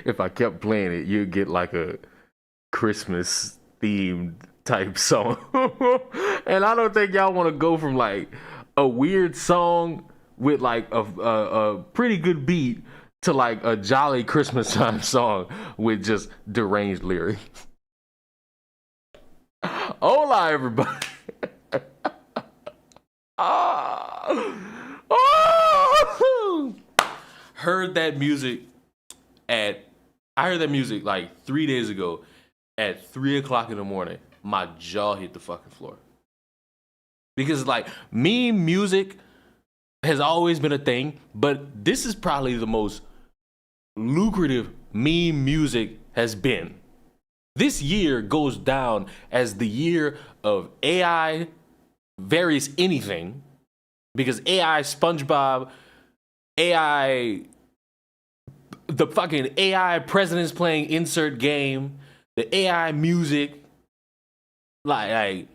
if I kept playing it, you'd get like a Christmas themed type song. And I don't think y'all want to go from like a weird song with like a pretty good beat to like a jolly Christmas time song with just deranged lyrics. Hola, everybody. Oh! Heard that music I heard that music like 3 days ago at 3 o'clock in the morning. My jaw hit the fucking floor. Because like meme music has always been a thing, but this is probably the most lucrative meme music has been. This year goes down as the year of AI varies anything, because AI SpongeBob, AI, the fucking AI president's playing insert game, the AI music, like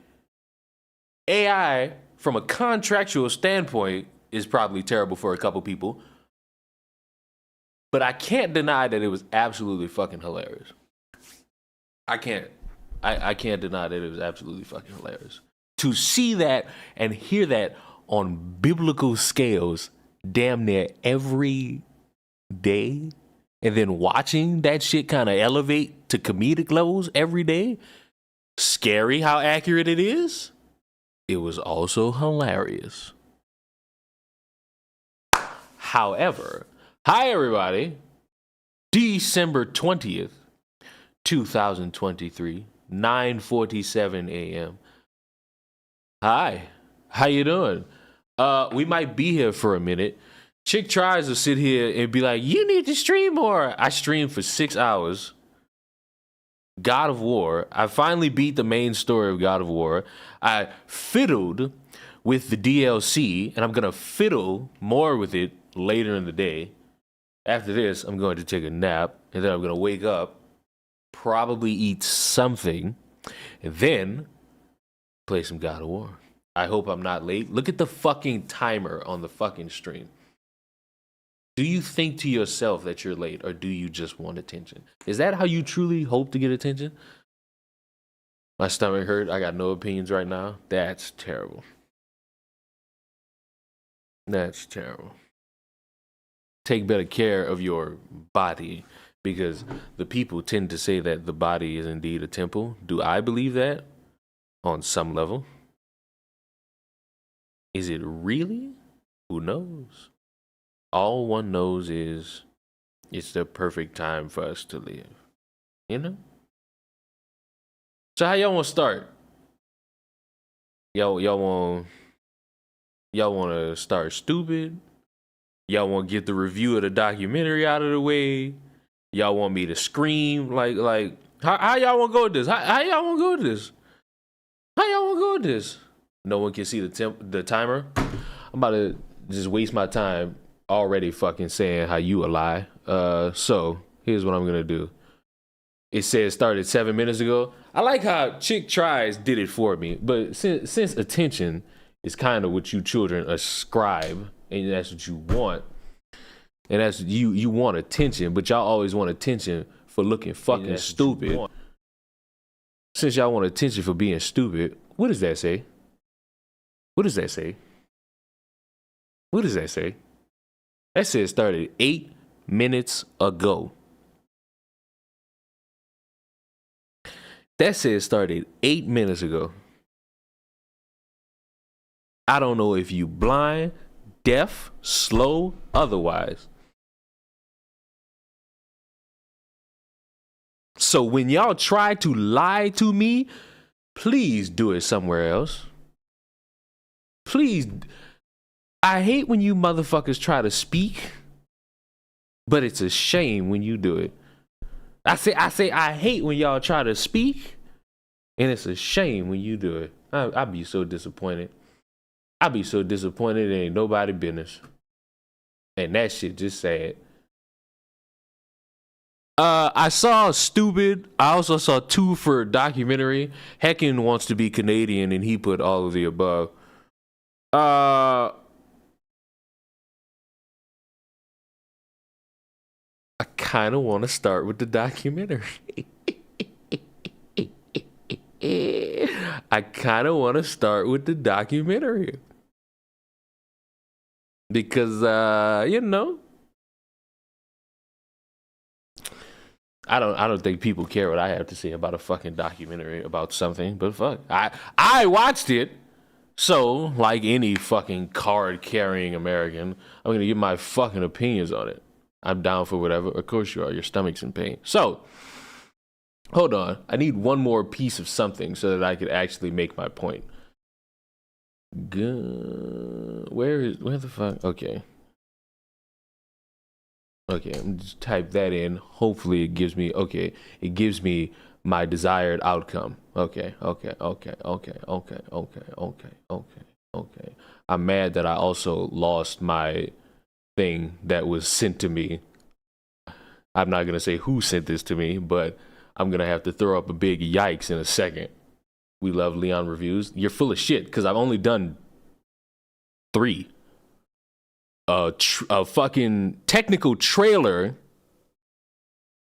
AI from a contractual standpoint is probably terrible for a couple people, but I can't deny that it was absolutely fucking hilarious. I can't deny that it was absolutely fucking hilarious. To see that and hear that on biblical scales damn near every day, and then watching that shit kind of elevate to comedic levels every day, scary how accurate it is, it was also hilarious. However, hi everybody, December 20th, 2023, 9:47 a.m. Hi, how you doing? We might be here for a minute. Chick tries to sit here and be like, you need to stream more. I streamed for 6 hours. God of War. I finally beat the main story of God of War. I fiddled with the DLC, and I'm going to fiddle more with it later in the day. After this, I'm going to take a nap, and then I'm going to wake up, probably eat something, and then play some God of War. I hope I'm not late. Look at the fucking timer on the fucking stream. Do you think to yourself that you're late, or do you just want attention? Is that how you truly hope to get attention? My stomach hurt. I got no opinions right now. That's terrible. That's terrible. Take better care of your body, because the people tend to say that the body is indeed a temple. Do I believe that? On some level. Is it really? Who knows? All one knows is it's the perfect time for us to live. You know? So how y'all want to start? Y'all want to start stupid? Y'all want to get the review of the documentary out of the way? Y'all want me to scream? Like how y'all want to go with this? How y'all want to go with this? How y'all want to go with this? No one can see the timer. I'm about to just waste my time already fucking saying how you a lie. So here's what I'm gonna do. It says started 7 minutes ago. I like how Chick Tries did it for me, but since attention is kind of what you children ascribe, and that's what you want, and that's you want attention, but y'all always want attention for looking fucking stupid. Since y'all want attention for being stupid, what does that say? What does that say? What does that say? That says started 8 minutes ago. That says started 8 minutes ago. I don't know if you blind, deaf, slow, otherwise. So when y'all try to lie to me, please do it somewhere else. Please. I hate when you motherfuckers try to speak, but it's a shame when you do it. I hate when y'all try to speak, and it's a shame when you do it. I'd be so disappointed. I'd be so disappointed, it ain't nobody business. And that shit just sad. I saw Stupid. I also saw 2 for documentary. Heckin wants to be Canadian, and he put all of the above. I kind of want to start with the documentary. I kind of want to start with the documentary. Because, you know, I don't think people care what I have to say about a fucking documentary about something, but fuck. I watched it. So, like any fucking card-carrying American, I'm going to give my fucking opinions on it. I'm down for whatever. Of course you are. Your stomach's in pain. So, hold on. I need one more piece of something so that I could actually make my point. Where the fuck? Okay. Okay, I'm just type that in. Hopefully it gives me, it gives me my desired outcome. Okay. I'm mad that I also lost my thing that was sent to me. I'm not going to say who sent this to me, but I'm going to have to throw up a big yikes in a second. We love Leon reviews. You're full of shit because I've only done 3. A fucking technical trailer.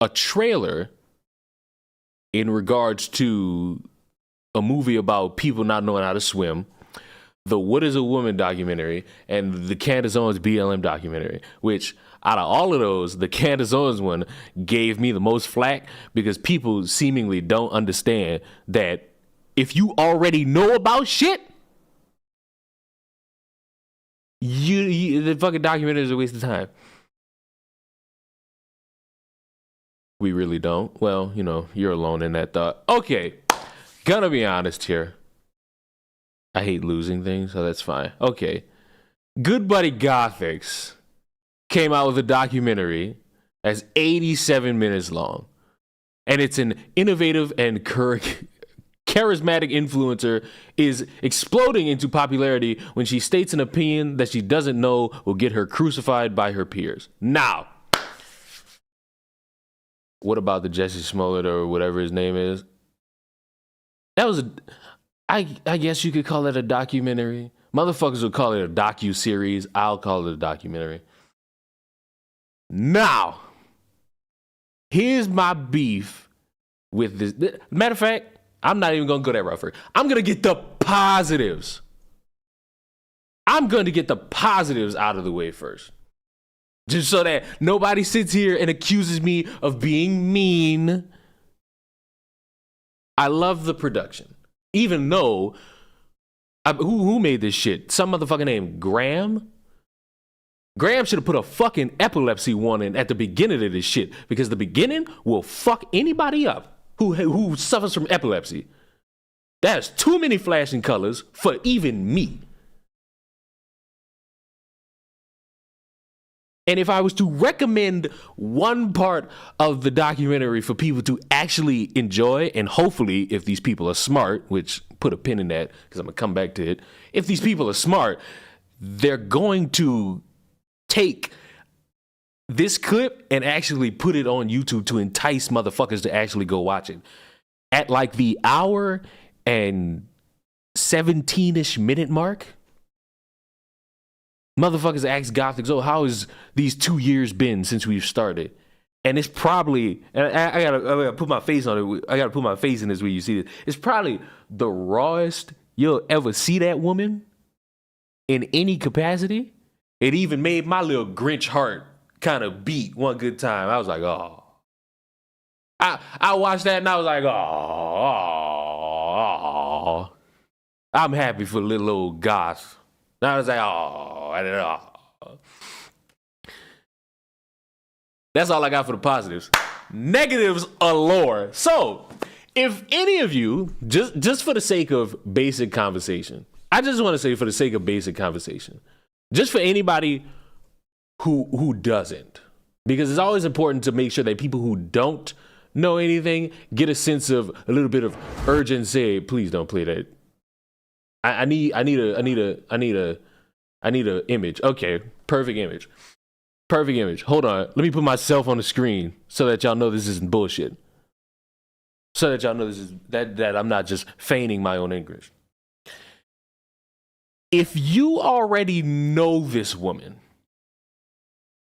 A trailer in regards to a movie about people not knowing how to swim, the What is a Woman documentary, and the Candace Owens BLM documentary, which out of all of those, the Candace Owens one gave me the most flack because people seemingly don't understand that if you already know about shit, the fucking documentary is a waste of time. We really don't. Well, you know, you're alone in that thought. Okay, gonna be honest here. I hate losing things, so that's fine. Okay, Good Buddy Gothics came out with a documentary that's 87 minutes long, and it's an innovative and charismatic influencer is exploding into popularity when she states an opinion that she doesn't know will get her crucified by her peers. Now, what about the Jesse Smollett or whatever his name is? That was I guess you could call it a documentary. Motherfuckers would call it a docu-series. I'll call it a documentary. Now, here's my beef with this. Matter of fact, I'm not even going to go that route first. I'm going to get the positives. I'm going to get the positives out of the way first. Just so that nobody sits here and accuses me of being mean. I love the production. Even though, who made this shit? Some motherfucker named Graham? Graham should have put a fucking epilepsy warning at the beginning of this shit, because the beginning will fuck anybody up who suffers from epilepsy. That's too many flashing colors for even me. And if I was to recommend one part of the documentary for people to actually enjoy, and hopefully if these people are smart, which put a pin in that because I'm going to come back to it. If these people are smart, they're going to take this clip and actually put it on YouTube to entice motherfuckers to actually go watch it. At like the hour and 17-ish minute mark, motherfuckers ask Gothics, oh, how has these 2 years been since we've started? And it's probably, and I gotta put my face on it. I gotta put my face in this when you see it. It's probably the rawest you'll ever see that woman in any capacity. It even made my little Grinch heart kind of beat one good time. I was like, oh. I watched that and I was like, oh. I'm happy for little old Goth. And I was like, oh. That's all I got for the positives. Negatives allure. So, if any of you, just for the sake of basic conversation, I just want to say for the sake of basic conversation, just for anybody who doesn't, because it's always important to make sure that people who don't know anything get a sense of a little bit of urgency. Please don't play that. I need a image. Okay, perfect image. Perfect image. Hold on. Let me put myself on the screen so that y'all know this isn't bullshit. So that y'all know this is that I'm not just feigning my own English. If you already know this woman,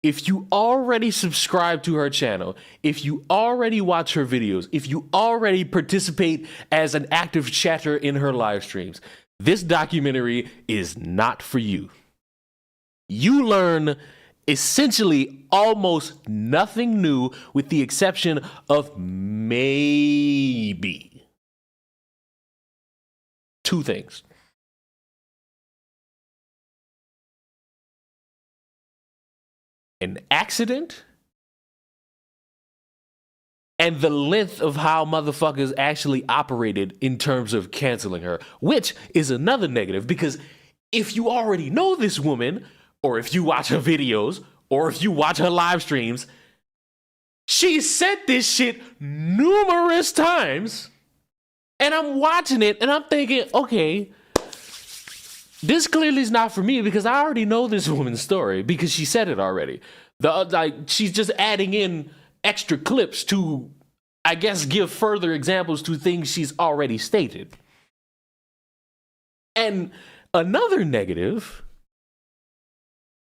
if you already subscribe to her channel, if you already watch her videos, if you already participate as an active chatter in her live streams, this documentary is not for you. You learn essentially almost nothing new with the exception of maybe two things. An accident and the length of how motherfuckers actually operated in terms of canceling her, which is another negative, because if you already know this woman, or if you watch her videos, or if you watch her live streams, she said this shit numerous times, and I'm watching it and I'm thinking, okay, this clearly is not for me because I already know this woman's story because she said it already. She's just adding in extra clips to, I guess, give further examples to things she's already stated. And another negative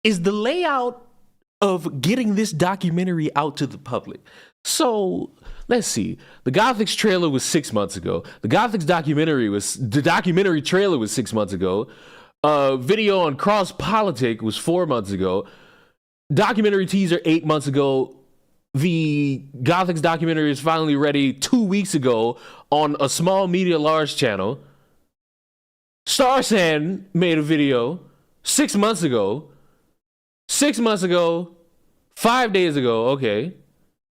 is the layout of getting this documentary out to the public. So let's see. The Gothics trailer was 6 months ago. The documentary trailer was 6 months ago. Video on Cross Politic was 4 months ago. Documentary teaser 8 months ago. The Gothics documentary is finally ready 2 weeks ago on a small media large channel. Starsan made a video 6 months ago. 6 months ago. 5 days ago. Okay.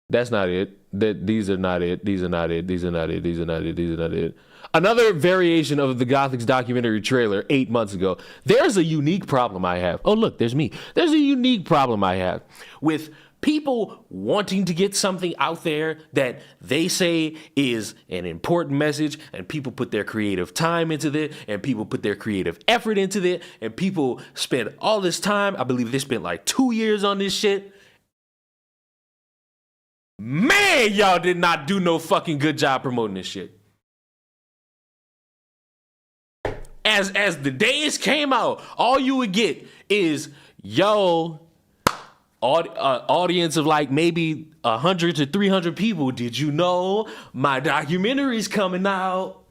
That's not it. These are not it. These are not it. These are not it. These are not it. These are not it. Another variation of the Gothics documentary trailer 8 months ago. There's a unique problem I have. Oh, look, there's me. There's a unique problem I have with people wanting to get something out there that they say is an important message, and people put their creative time into it, and people put their creative effort into it, and people spend all this time. I believe they spent like 2 years on this shit. Man, y'all did not do no fucking good job promoting this shit. As the days came out, all you would get is, audience of like maybe 100 to 300 people. Did you know my documentary's coming out?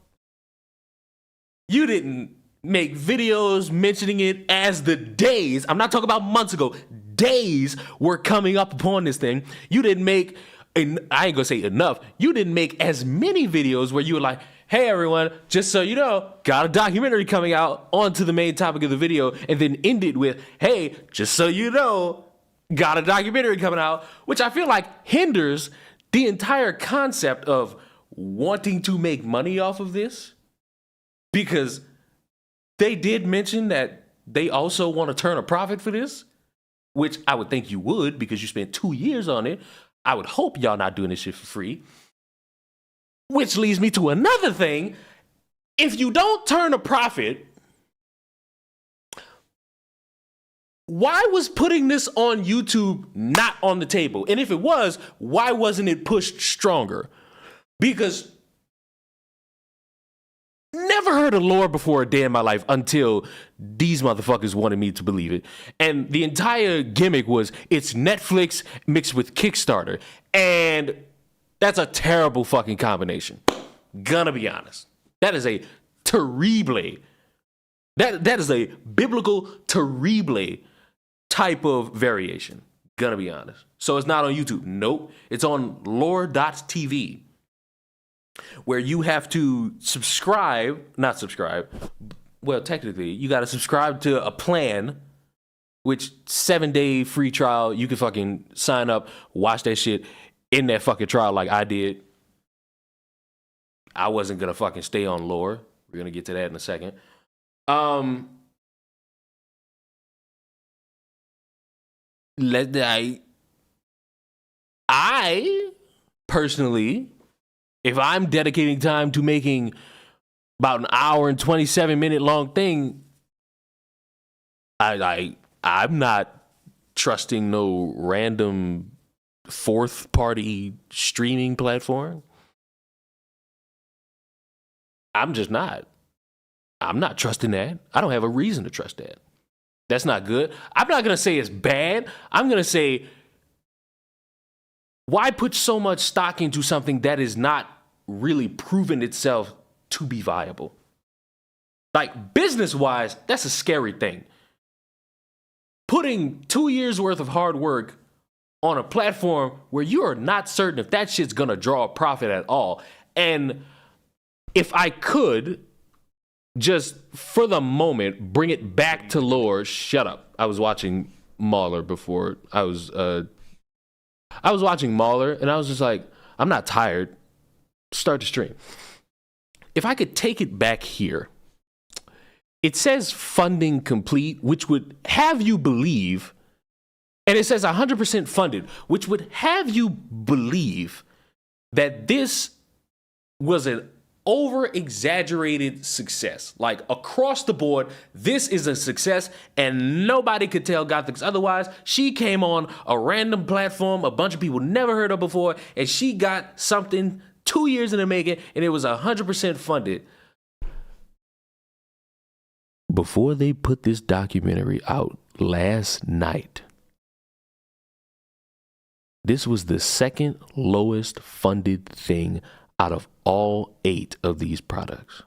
You didn't make videos mentioning it as the days, I'm not talking about months ago, days were coming up upon this thing. You didn't make, and I ain't gonna say enough, you didn't make as many videos where you were like, hey everyone, just so you know, got a documentary coming out, onto the main topic of the video, and then end it with, hey, just so you know, got a documentary coming out, which I feel like hinders the entire concept of wanting to make money off of this, because they did mention that they also want to turn a profit for this, which I would think you would because you spent 2 years on it. I would hope y'all not doing this shit for free. Which leads me to another thing. If you don't turn a profit, why was putting this on YouTube not on the table? And if it was, why wasn't it pushed stronger? Because never heard of lore before a day in my life until these motherfuckers wanted me to believe it. And the entire gimmick was it's Netflix mixed with Kickstarter. And that's a terrible fucking combination. Gonna be honest. That is a terrible, that is a biblical terrible type of variation. Gonna be honest. So it's not on YouTube. Nope. It's on lore.tv, where you have to well, technically, you got to subscribe to a plan, which 7-day free trial, you can fucking sign up, watch that shit in that fucking trial like I did. I wasn't going to fucking stay on lore. We're going to get to that in a second. I personally, if I'm dedicating time to making about an hour and 27-minute long thing, I'm not trusting no random fourth party streaming platform. I'm just not. I'm not trusting that. I don't have a reason to trust that. That's not good. I'm not going to say it's bad. I'm going to say, why put so much stock into something that is not really proven itself to be viable? Like, business-wise, that's a scary thing. Putting 2 years worth of hard work on a platform where you are not certain if that shit's gonna draw a profit at all. And if I could just for the moment bring it back to lore, shut up. I was watching Mauler before. I was watching Mauler and I was just like, I'm not tired. Start the stream. If I could take it back here, it says funding complete, which would have you believe, and it says 100% funded, which would have you believe that this was an over-exaggerated success. Like, across the board, this is a success, and nobody could tell Gothix otherwise. She came on a random platform, a bunch of people never heard of before, and she got something 2 years in the making, and it was 100% funded. Before they put this documentary out last night, this was the second lowest funded thing out of all 8 of these products.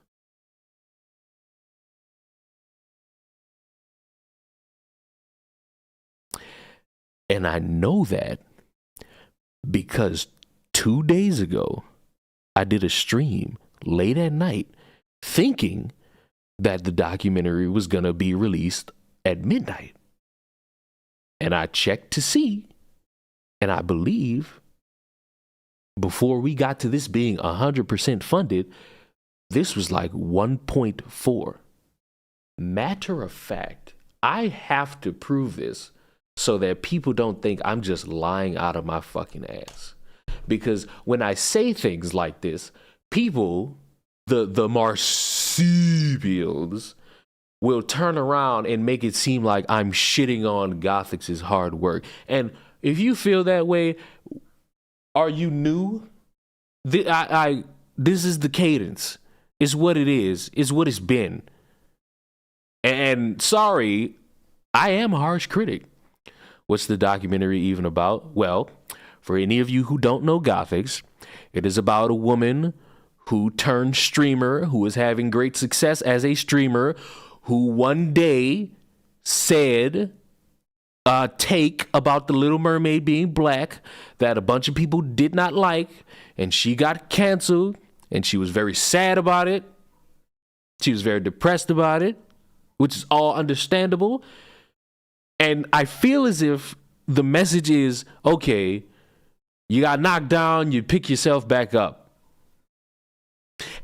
And I know that because 2 days ago, I did a stream late at night thinking that the documentary was going to be released at midnight. And I checked to see, and I believe before we got to this being 100% funded, this was like 1.4. Matter of fact, I have to prove this so that people don't think I'm just lying out of my fucking ass. Because when I say things like this, people, the marsupials, will turn around and make it seem like I'm shitting on Gothix's hard work. And if you feel that way, are you new? This is the cadence. It's what it is. It's what it's been. And sorry, I am a harsh critic. What's the documentary even about? Well, for any of you who don't know Gothix, it is about a woman who turned streamer, who is having great success as a streamer, who one day said take about the Little Mermaid being black that a bunch of people did not like, and she got canceled, and she was very sad about it. She was very depressed about it, which is all understandable. And I feel as if the message is, okay, you got knocked down, you pick yourself back up.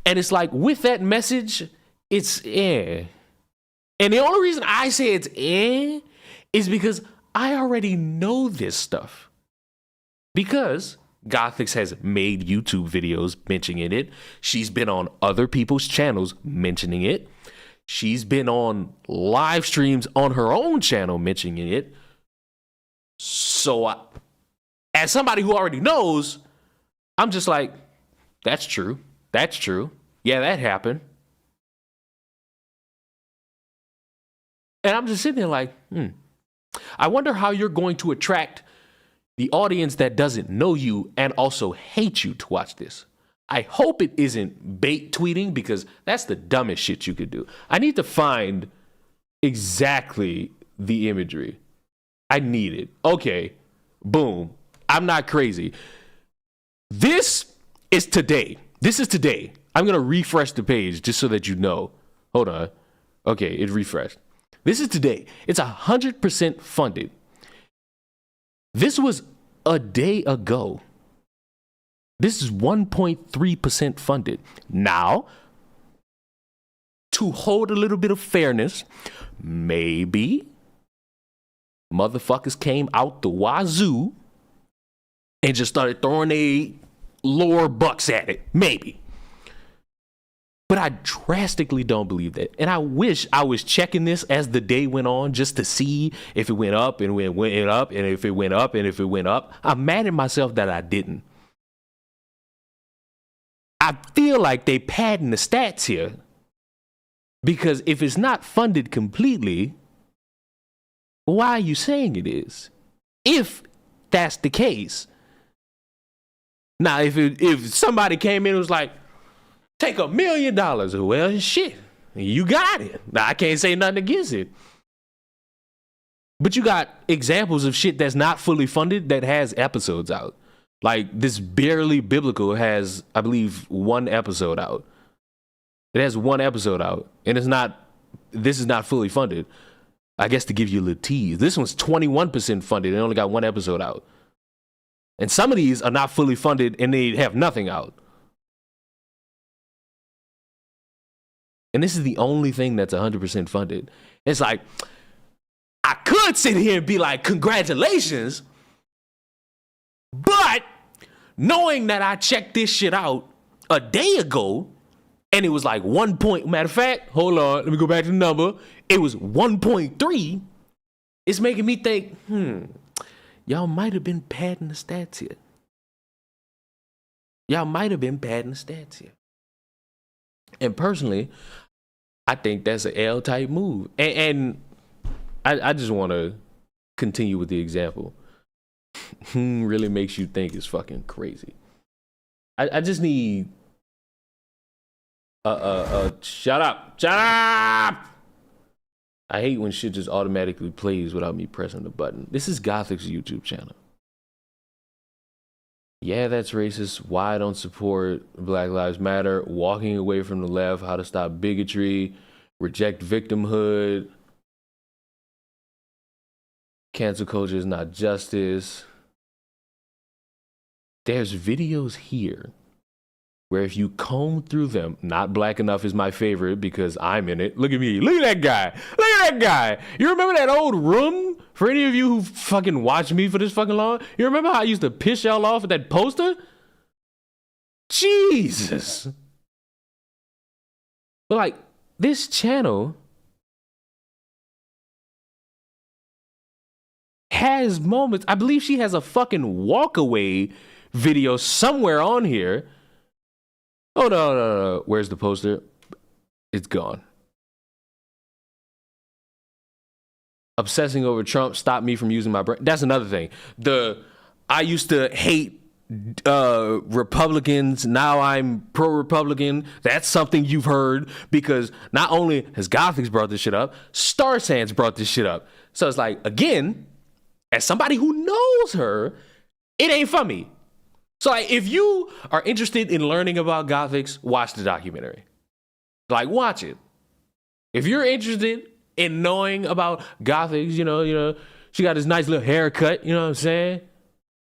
And it's like, with that message, it's And the only reason I say it's is because I already know this stuff. Because Gothix has made YouTube videos mentioning it. She's been on other people's channels mentioning it. She's been on live streams on her own channel mentioning it. So, as somebody who already knows, I'm just like, that's true. That's true. Yeah, that happened. And I'm just sitting there like, I wonder how you're going to attract the audience that doesn't know you and also hate you to watch this. I hope it isn't bait tweeting, because that's the dumbest shit you could do. I need to find exactly the imagery. I need it. Okay, boom. I'm not crazy. This is today. This is today. I'm going to refresh the page just so that you know. Hold on. Okay, it refreshed. This is today. It's 100% funded. This was a day ago. This is 1.3% funded. Now, to hold a little bit of fairness, maybe motherfuckers came out the wazoo and just started throwing a lore bucks at it. Maybe. But I drastically don't believe that. And I wish I was checking this as the day went on just to see if it went up and it went up and if it went up and if it went up. I'm mad at myself that I didn't. I feel like they padding the stats here, because if it's not funded completely, why are you saying it is? If that's the case. Now, if somebody came in and was like, take $1 million, well, shit, you got it. Now, I can't say nothing against it. But you got examples of shit that's not fully funded that has episodes out. Like this Barely Biblical has, I believe, 1 episode out. It has 1 episode out, and this is not fully funded. I guess to give you a little tease, this one's 21% funded and only got 1 episode out. And some of these are not fully funded and they have nothing out. And this is the only thing that's 100% funded. It's like, I could sit here and be like, congratulations. But knowing that I checked this shit out a day ago, and it was like 1 point, matter of fact, hold on, let me go back to the number. It was 1.3. It's making me think, y'all might have been padding the stats here. Y'all might have been padding the stats here. And personally, I think that's an L-type move. And I just want to continue with the example. Really makes you think it's fucking crazy. I just need shut up. I hate when shit just automatically plays without me pressing the button. This is Gothic's YouTube channel. Yeah, that's racist. Why I don't support Black Lives Matter. Walking away from the left. How to stop bigotry. Reject victimhood. Cancel culture is not justice. There's videos here where if you comb through them, Not Black Enough is my favorite because I'm in it. Look at me. Look at that guy. Look at that guy. You remember that old room? For any of you who fucking watched me for this fucking long, you remember how I used to piss y'all off with that poster? Jesus. But like, this channel has moments. I believe she has a fucking walkaway video somewhere on here. Oh, no. Where's the poster? It's gone. Obsessing over Trump stopped me from using my brain. That's another thing. I used to hate Republicans. Now I'm pro-Republican. That's something you've heard because not only has Gothics brought this shit up, Star Sans brought this shit up. So it's like, again, as somebody who knows her, it ain't for me. So like, if you are interested in learning about Gothics, watch the documentary. Like, watch it. If you're interested in knowing about Gothics, you know, she got this nice little haircut, you know what I'm saying?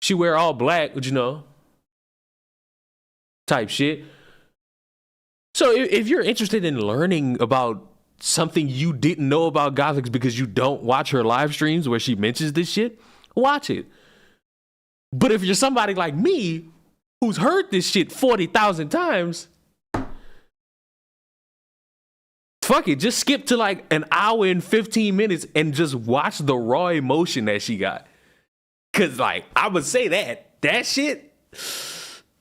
She wear all black, but type shit. So if you're interested in learning about something you didn't know about Gothics because you don't watch her live streams where she mentions this shit, watch it. But if you're somebody like me who's heard this shit 40,000 times, fuck it, just skip to like an hour and 15 minutes and just watch the raw emotion that she got. Cause like, I would say that shit,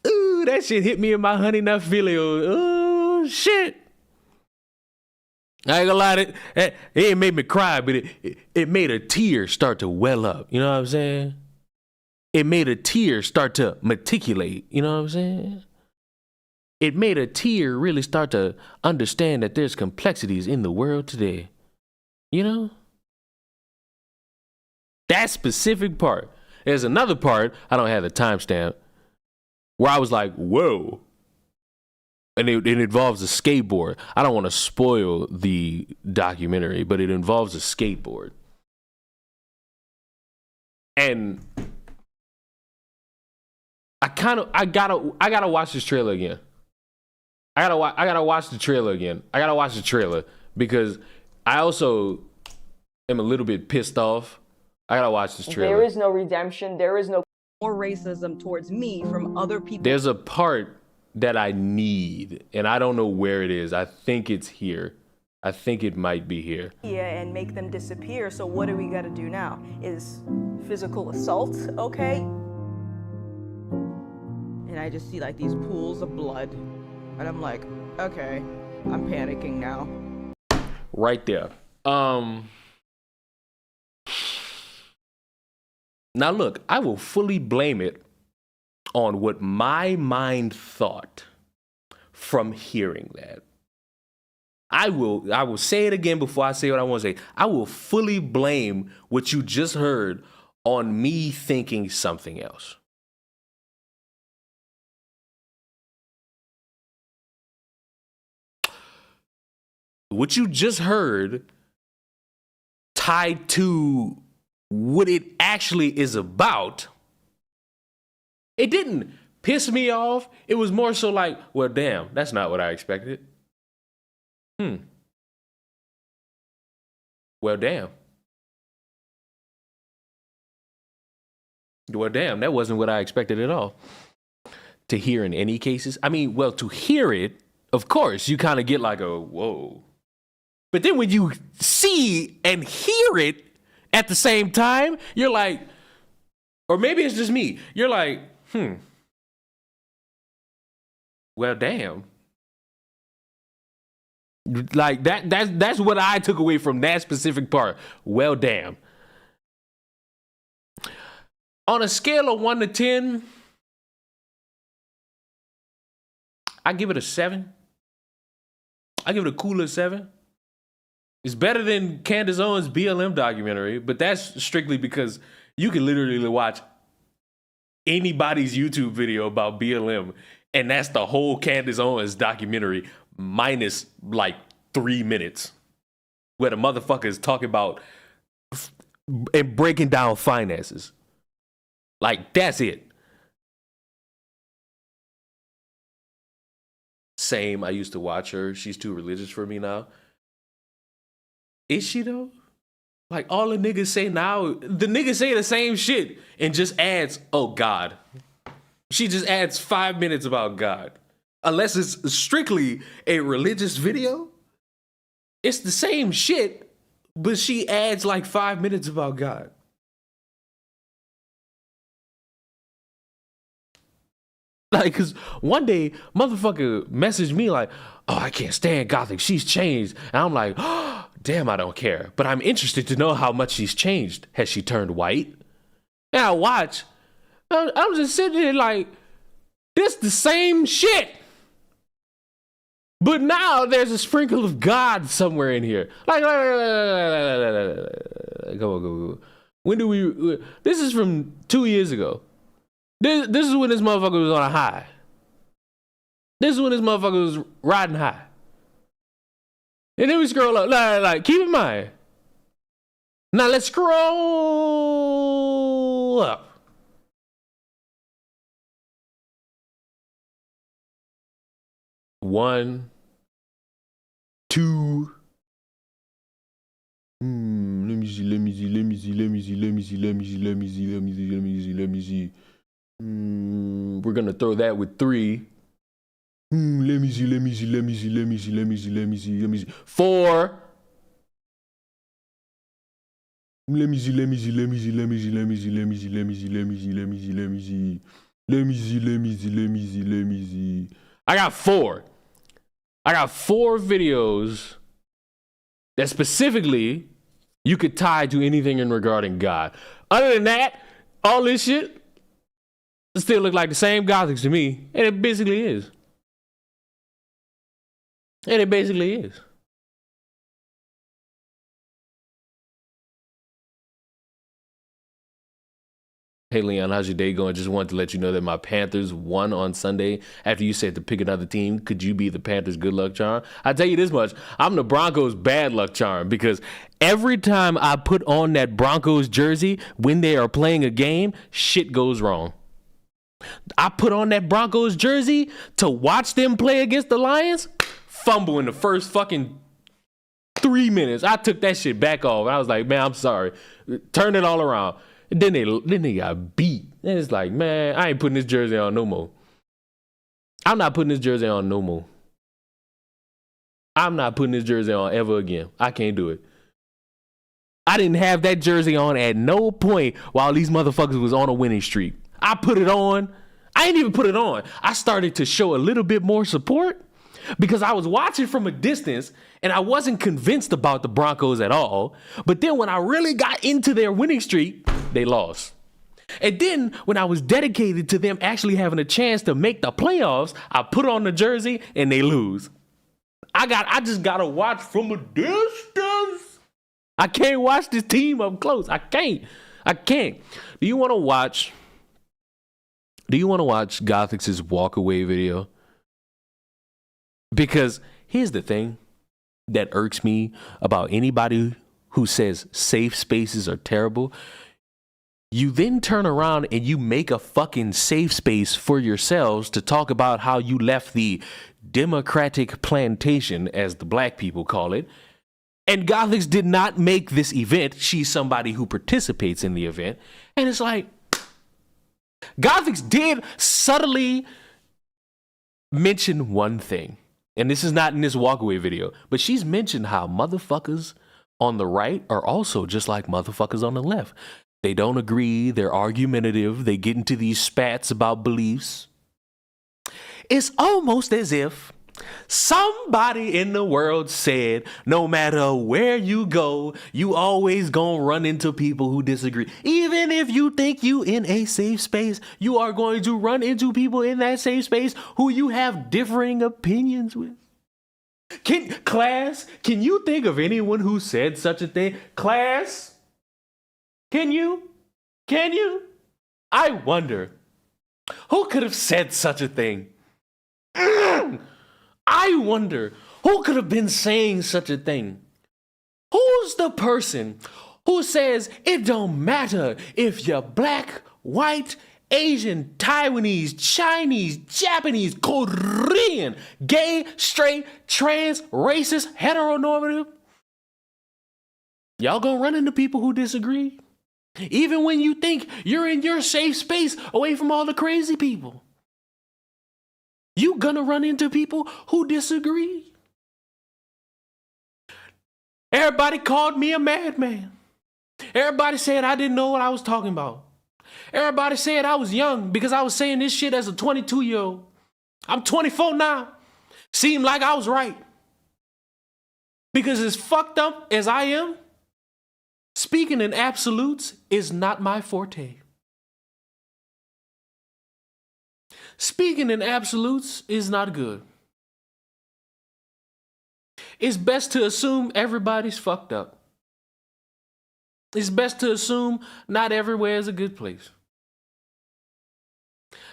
ooh, that shit hit me in my honey nut feeling. Oh shit. I ain't gonna lie, it ain't made me cry, but it made a tear start to well up. You know what I'm saying? It made a tear start to meticulate. You know what I'm saying? It made a tear really start to understand that there's complexities in the world today. You know? That specific part. There's another part, I don't have the timestamp, where I was like, whoa. And it involves a skateboard. I don't want to spoil the documentary, but it involves a skateboard. And I gotta watch this trailer again. I gotta watch the trailer again. I gotta watch the trailer because I also am a little bit pissed off. I gotta watch this trailer. There is no redemption. There is no more racism towards me from other people. There's a part that I need, and I don't know where it is. I think it's here. I think it might be here. Yeah, and make them disappear. So what do we gotta do now? Is physical assault okay? And I just see like these pools of blood. And I'm like, okay, I'm panicking now. Right there. Now, look, I will fully blame it on what my mind thought from hearing that. I will say it again before I say what I want to say. I will fully blame what you just heard on me thinking something else. What you just heard tied to what it actually is about, it didn't piss me off. It was more so like, well, damn, that's not what I expected. Well, damn. Well, damn, that wasn't what I expected at all. To hear in any cases. I mean, well, to hear it, of course, you kind of get like a, whoa. But then when you see and hear it at the same time, you're like, or maybe it's just me. You're like, well, damn. Like that's what I took away from that specific part. Well, damn. On a scale of 1 to 10, I give it a 7. I give it a cooler 7. It's better than Candace Owens' BLM documentary, but that's strictly because you can literally watch anybody's YouTube video about BLM, and that's the whole Candace Owens documentary minus like 3 minutes where the motherfucker is talking about and breaking down finances. Like, that's it. Same, I used to watch her. She's too religious for me now. Is she though? Like, all the niggas say now, the niggas say the same shit and just adds, oh God. She just adds 5 minutes about God. Unless it's strictly a religious video, it's the same shit, but she adds like 5 minutes about God. Like, cause one day, motherfucker messaged me like, oh, I can't stand Gothic, she's changed. And I'm like, oh, damn, I don't care. But I'm interested to know how much she's changed. Has she turned white? And I watch, I'm just sitting there like, this the same shit. But now there's a sprinkle of God somewhere in here. Like, go. When do we, this is from 2 years ago. This is when this motherfucker was on a high. This is when this motherfucker was riding high. And then we scroll up. Like, keep in mind. Now let's scroll up. One, two. Let me see. We're gonna throw that with 3. Let me see. 4. Let me see. I got 4. I got 4 videos that specifically you could tie to anything in regarding God. Other than that, all this shit still look like the same Gothics to me. And it basically is. Hey, Leon, how's your day going? Just wanted to let you know that my Panthers won on Sunday. After you said to pick another team, could you be the Panthers' good luck charm? I tell you this much, I'm the Broncos' bad luck charm because every time I put on that Broncos jersey when they are playing a game, shit goes wrong. I put on that Broncos jersey to watch them play against the Lions, fumble in the first fucking 3 minutes. I took that shit back off. I was like, man, I'm sorry. Turn it all around. Then they got beat. And it's like, man, I ain't putting this jersey on no more. I'm not putting this jersey on no more. I'm not putting this jersey on ever again. I can't do it. I didn't have that jersey on at no point while these motherfuckers was on a winning streak. I put it on. I didn't even put it on. I started to show a little bit more support because I was watching from a distance and I wasn't convinced about the Broncos at all. But then when I really got into their winning streak, they lost. And then when I was dedicated to them actually having a chance to make the playoffs, I put on the jersey and they lose. I just gotta watch from a distance. I can't watch this team up close. I can't. Do you want to watch Gothix's walkaway video? Because here's the thing that irks me about anybody who says safe spaces are terrible. You then turn around and you make a fucking safe space for yourselves to talk about how you left the Democratic plantation, as the black people call it. And Gothix did not make this event. She's somebody who participates in the event. And it's like, Gothix did subtly mention one thing. And this is not in this walkaway video, but she's mentioned how motherfuckers on the right are also just like motherfuckers on the left. They don't agree. They're argumentative. They get into these spats about beliefs. It's almost as if somebody in the world said, no matter where you go, you always gonna run into people who disagree. Even if you think you in a safe space, you are going to run into people in that safe space who you have differing opinions with. Class, can you think of anyone who said such a thing? Class? Can you? I wonder, who could have said such a thing? I wonder, who could have been saying such a thing? Who's the person who says it don't matter if you're black, white, Asian, Taiwanese, Chinese, Japanese, Korean, gay, straight, trans, racist, heteronormative? Y'all gonna run into people who disagree? Even when you think you're in your safe space away from all the crazy people, you gonna run into people who disagree. Everybody called me a madman. Everybody said I didn't know what I was talking about. Everybody said I was young because I was saying this shit as a 22-year-old. I'm 24 now. Seemed like I was right. Because as fucked up as I am, speaking in absolutes is not my forte. Speaking in absolutes is not good. It's best to assume everybody's fucked up. It's best to assume not everywhere is a good place.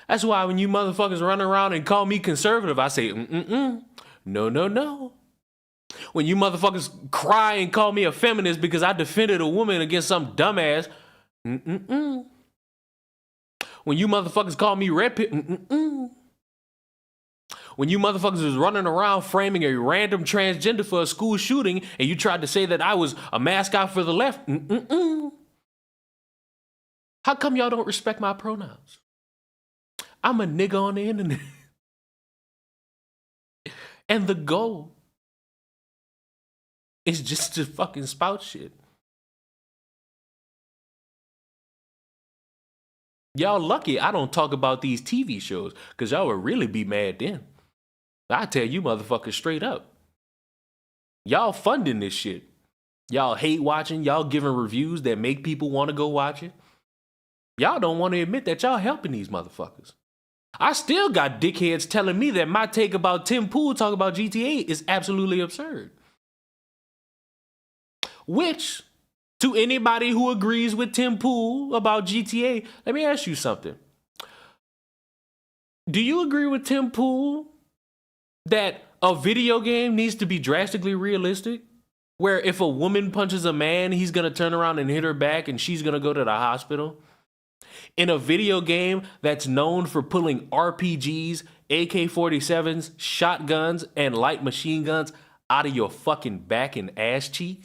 That's why when you motherfuckers run around and call me conservative, I say, no. When you motherfuckers cry and call me a feminist because I defended a woman against some dumbass, When you motherfuckers call me red pill, When you motherfuckers was running around framing a random transgender for a school shooting and you tried to say that I was a mascot for the left, How come y'all don't respect my pronouns? I'm a nigga on the internet. And the goal is just to fucking spout shit. Y'all lucky I don't talk about these TV shows, because y'all would really be mad then. I tell you motherfuckers straight up. Y'all funding this shit. Y'all hate watching. Y'all giving reviews that make people want to go watch it. Y'all don't want to admit that y'all helping these motherfuckers. I still got dickheads telling me that my take about Tim Pool talking about GTA is absolutely absurd. Which, to anybody who agrees with Tim Pool about GTA, let me ask you something. Do you agree with Tim Pool that a video game needs to be drastically realistic? Where if a woman punches a man, he's going to turn around and hit her back and she's going to go to the hospital? In a video game that's known for pulling RPGs, AK-47s, shotguns, and light machine guns out of your fucking back and ass cheek?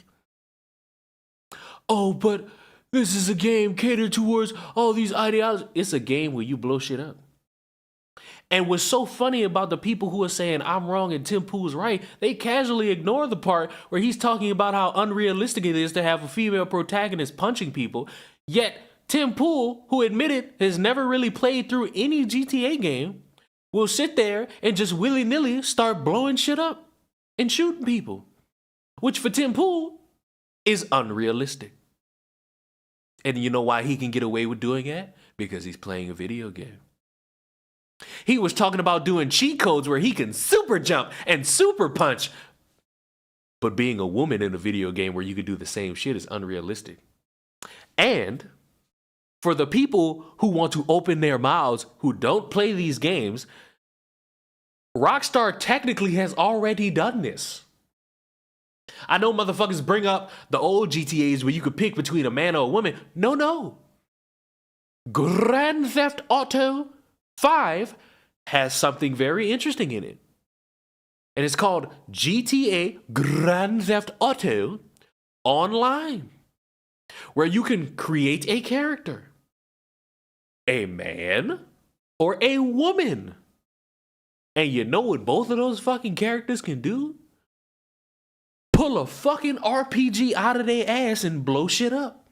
Oh, but this is a game catered towards all these ideologies. It's a game where you blow shit up. And what's so funny about the people who are saying I'm wrong and Tim Pool's right, they casually ignore the part where he's talking about how unrealistic it is to have a female protagonist punching people. Yet Tim Pool, who admitted has never really played through any GTA game, will sit there and just willy-nilly start blowing shit up and shooting people. Which for Tim Pool is unrealistic. And you know why he can get away with doing that? Because he's playing a video game. He was talking about doing cheat codes where he can super jump and super punch. But being a woman in a video game where you could do the same shit is unrealistic. And for the people who want to open their mouths who don't play these games, Rockstar technically has already done this. I know motherfuckers bring up the old GTAs where you could pick between a man or a woman. No. Grand Theft Auto 5 has something very interesting in it. And it's called GTA Grand Theft Auto Online, where you can create a character, a man or a woman. And you know what both of those fucking characters can do? Pull a fucking RPG out of their ass and blow shit up.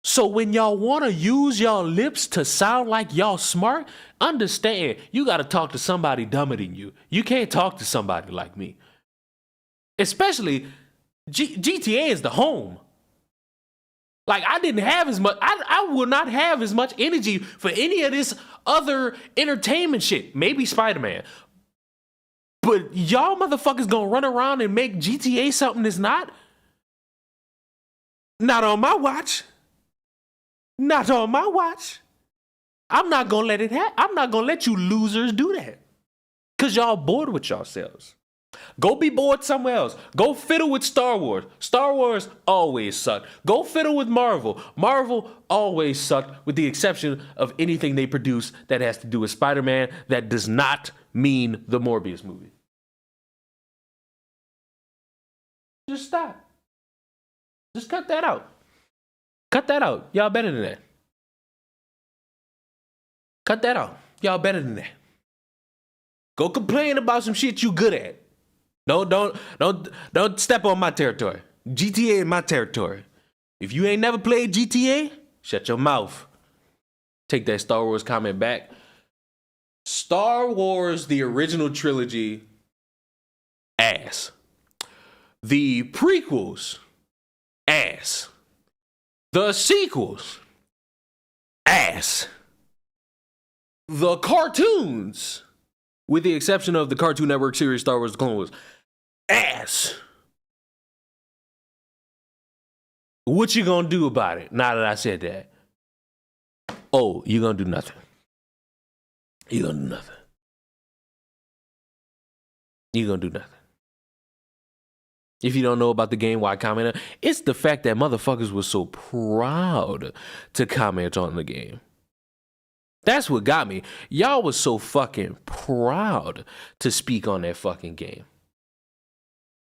So when y'all want to use y'all lips to sound like y'all smart, understand you got to talk to somebody dumber than you. You can't talk to somebody like me. Especially GTA is the home. Like, I didn't have as much, I will not have as much energy for any of this other entertainment shit. Maybe Spider-Man. But y'all motherfuckers gonna run around and make GTA something that's not? Not on my watch. Not on my watch. I'm not gonna let it happen. I'm not gonna let you losers do that. Cause y'all bored with yourselves. Go be bored somewhere else. Go fiddle with Star Wars. Star Wars always sucked. Go fiddle with Marvel. Marvel always sucked, with the exception of anything they produce that has to do with Spider-Man that does not mean the Morbius movie. Just stop. Just cut that out. Cut that out. Y'all better than that. Cut that out. Y'all better than that. Go complain about some shit you good at. Don't step on my territory. GTA is my territory. If you ain't never played GTA, shut your mouth. Take that Star Wars comment back. Star Wars, the original trilogy, ass. The prequels, ass. The sequels, ass. The cartoons, with the exception of the Cartoon Network series Star Wars: The Clone Wars, ass. What you gonna do about it now that I said that? Oh, you gonna do nothing. You gonna do nothing. You gonna do nothing. If you don't know about the game, why comment? It's the fact that motherfuckers was so proud to comment on the game. That's what got me. Y'all was so fucking proud to speak on that fucking game.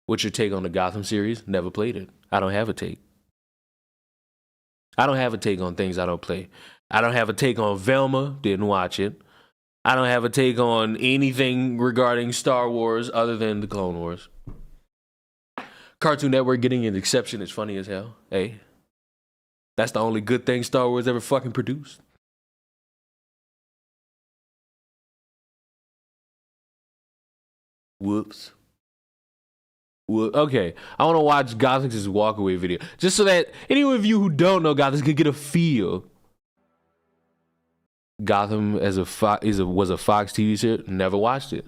What's your take on the Gotham series? Never played it. I don't have a take. I don't have a take on things I don't play. I don't have a take on Velma. Didn't watch it. I don't have a take on anything regarding Star Wars other than the Clone Wars. Cartoon Network getting an exception is funny as hell. Hey, that's the only good thing Star Wars ever fucking produced. Whoops. Okay, I want to watch Gothix's walkaway video, just so that any of you who don't know Gothix could get a feel. Gotham was a Fox TV show. Never watched it.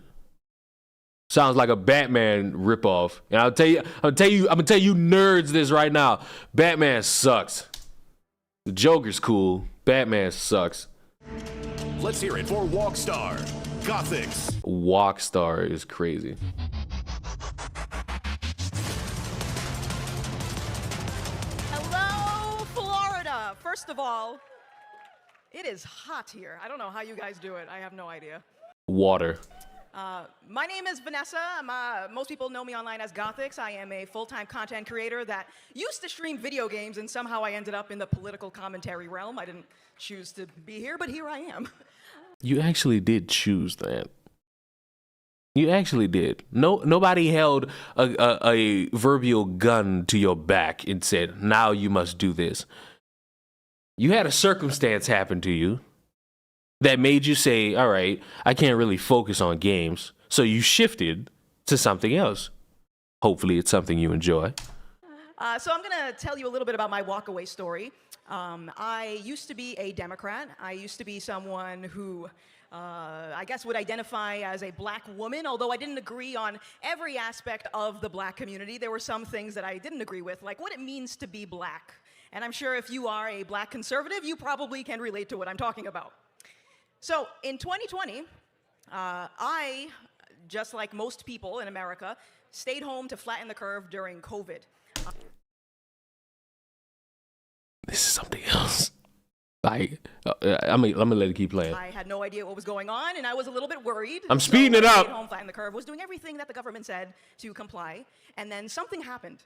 Sounds like a Batman ripoff. And I'm gonna tell you nerds this right now. Batman sucks. The Joker's cool. Batman sucks. Let's hear it for Walkstar, Gothix. Walkstar is crazy. Hello, Florida. First of all, it is hot here. I don't know how you guys do it. I have no idea. Water. My name is Vanessa. Most people know me online as Gothix. I am a full-time content creator that used to stream video games, and somehow I ended up in the political commentary realm. I didn't choose to be here, but here I am. You actually did choose that. You actually did. Nobody held a proverbial gun to your back and said, now you must do this. You had a circumstance happen to you that made you say, all right, I can't really focus on games. So you shifted to something else. Hopefully it's something you enjoy. So I'm going to tell you a little bit about my walkaway story. I used to be a Democrat. I used to be someone who I guess would identify as a black woman, although I didn't agree on every aspect of the black community. There were some things that I didn't agree with, like what it means to be black. And I'm sure if you are a black conservative, you probably can relate to what I'm talking about. So in 2020, I, just like most people in America, stayed home to flatten the curve during COVID. This is something else. Like, let me let it keep playing. I had no idea what was going on, and I was a little bit worried. I'm speeding it up. Stayed home, flatten the curve, was doing everything that the government said to comply, and then something happened.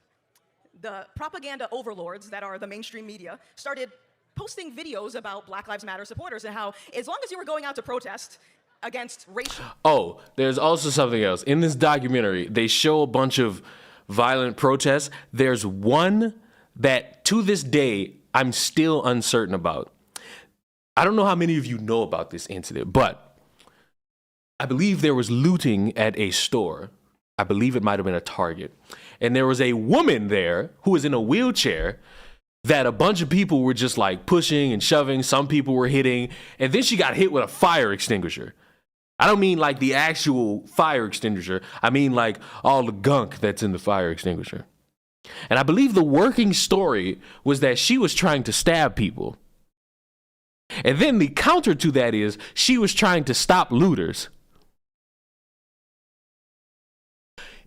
The propaganda overlords that are the mainstream media started posting videos about Black Lives Matter supporters and how, as long as you were going out to protest against racial... Oh, there's also something else. In this documentary, they show a bunch of violent protests. There's one that, to this day, I'm still uncertain about. I don't know how many of you know about this incident, but I believe there was looting at a store. I believe it might have been a Target. And there was a woman there who was in a wheelchair that a bunch of people were just like pushing and shoving. Some people were hitting. And then she got hit with a fire extinguisher. I don't mean like the actual fire extinguisher. I mean like all the gunk that's in the fire extinguisher. And I believe the working story was that she was trying to stab people. And then the counter to that is she was trying to stop looters.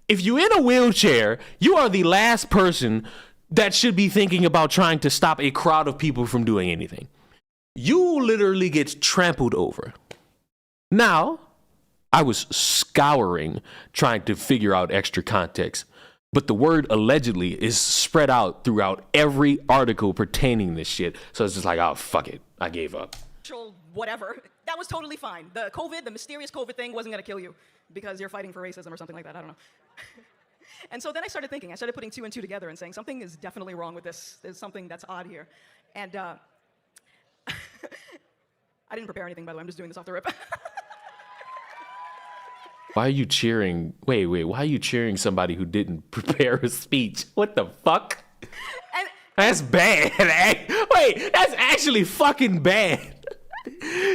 If you're in a wheelchair, you are the last person that should be thinking about trying to stop a crowd of people from doing anything. You literally get trampled over. Now, I was scouring trying to figure out extra context, but the word allegedly is spread out throughout every article pertaining to this shit. So it's just like, oh, fuck it. I gave up. Whatever. That was totally fine. The mysterious COVID thing wasn't going to kill you because you're fighting for racism or something like that. I don't know. And so then I started thinking. I started putting two and two together and saying something is definitely wrong with this. There's something that's odd here. And I didn't prepare anything, by the way. I'm just doing this off the rip. Why are you cheering? Wait. Why are you cheering somebody who didn't prepare a speech? What the fuck? That's bad. Wait, that's actually fucking bad.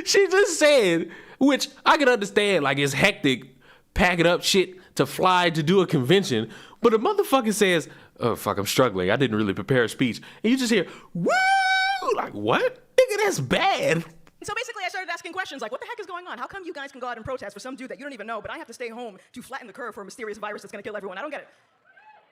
She just said, which I can understand, like it's hectic, packing up shit to fly to do a convention, but a motherfucker says, oh, fuck, I'm struggling. I didn't really prepare a speech. And you just hear, woo! Like, what? Nigga, that's bad. So basically, I started asking questions like, what the heck is going on? How come you guys can go out and protest for some dude that you don't even know, but I have to stay home to flatten the curve for a mysterious virus that's going to kill everyone? I don't get it.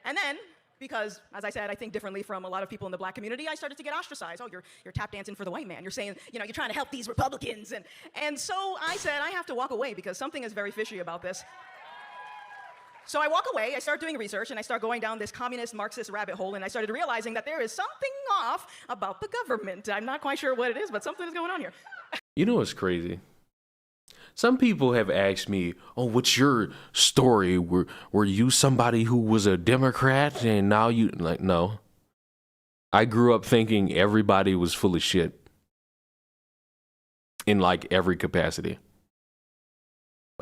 And then, because, as I said, I think differently from a lot of people in the black community, I started to get ostracized. Oh, you're tap dancing for the white man. You're saying, you're trying to help these Republicans. And so I said, I have to walk away because something is very fishy about this. So I walk away, I start doing research, and I start going down this communist Marxist rabbit hole, and I started realizing that there is something off about the government. I'm not quite sure what it is, but something is going on here. You know what's crazy? Some people have asked me, oh, what's your story? Were you somebody who was a Democrat and now you... Like, no. I grew up thinking everybody was full of shit. In like every capacity.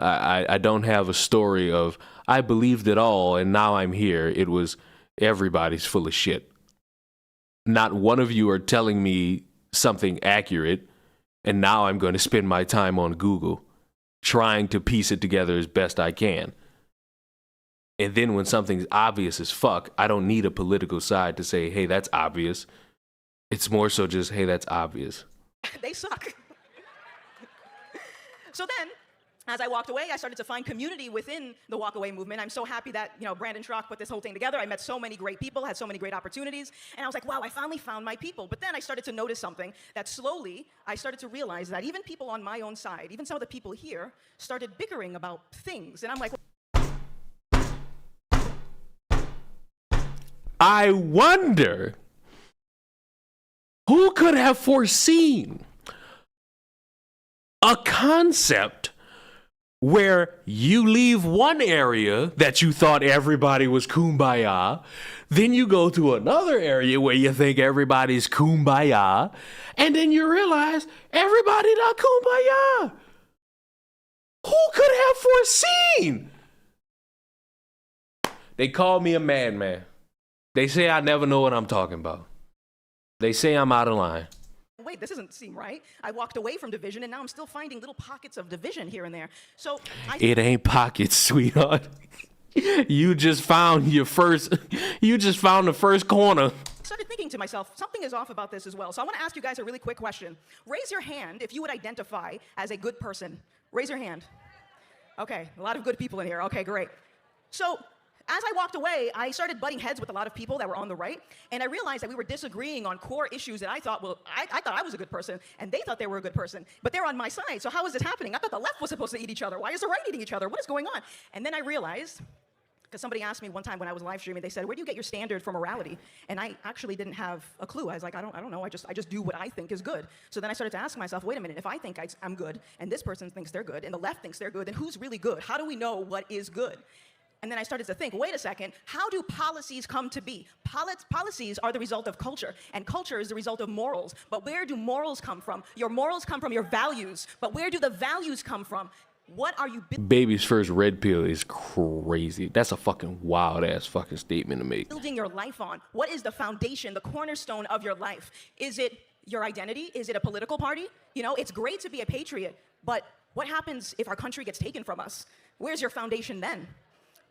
I don't have a story of, I believed it all and now I'm here. It was, everybody's full of shit. Not one of you are telling me something accurate, and now I'm going to spend my time on Google trying to piece it together as best I can. And then when something's obvious as fuck, I don't need a political side to say, hey, that's obvious. It's more so just, hey, that's obvious. They suck. So then, as I walked away, I started to find community within the walkaway movement. I'm so happy that, Brandon Schrock put this whole thing together. I met so many great people, had so many great opportunities, and I was like, wow, I finally found my people. But then I started to notice something that slowly I started to realize that even people on my own side, even some of the people here, started bickering about things. And I'm like, I wonder who could have foreseen a concept where you leave one area that you thought everybody was kumbaya, then you go to another area where you think everybody's kumbaya, and then you realize everybody not kumbaya. Who could have foreseen? They call me a madman. They say I never know what I'm talking about. They say I'm out of line. Wait, this doesn't seem right. I walked away from division, and now I'm still finding little pockets of division here and there. So it ain't pockets, sweetheart. You just found the first corner. I started thinking to myself, something is off about this as well. So I want to ask you guys a really quick question. Raise your hand if you would identify as a good person. Raise your hand. Okay, a lot of good people in here. Okay, great. So as I walked away, I started butting heads with a lot of people that were on the right, and I realized that we were disagreeing on core issues that I thought, well, I thought I was a good person, and they thought they were a good person, but they're on my side, so how is this happening? I thought the left was supposed to eat each other. Why is the right eating each other? What is going on? And then I realized, because somebody asked me one time when I was live streaming, they said, where do you get your standard for morality? And I actually didn't have a clue. I was like, I don't know, I just do what I think is good. So then I started to ask myself, wait a minute, if I think I'm good, and this person thinks they're good, and the left thinks they're good, then who's really good? How do we know what is good? And then I started to think, wait a second, how do policies come to be? Policies are the result of culture, and culture is the result of morals. But where do morals come from? Your morals come from your values, but where do the values come from? What are you Baby's first red pill is crazy. That's a fucking wild-ass fucking statement to make. Building your life on? What is the foundation, the cornerstone of your life? Is it your identity? Is it a political party? You know, it's great to be a patriot, but what happens if our country gets taken from us? Where's your foundation then?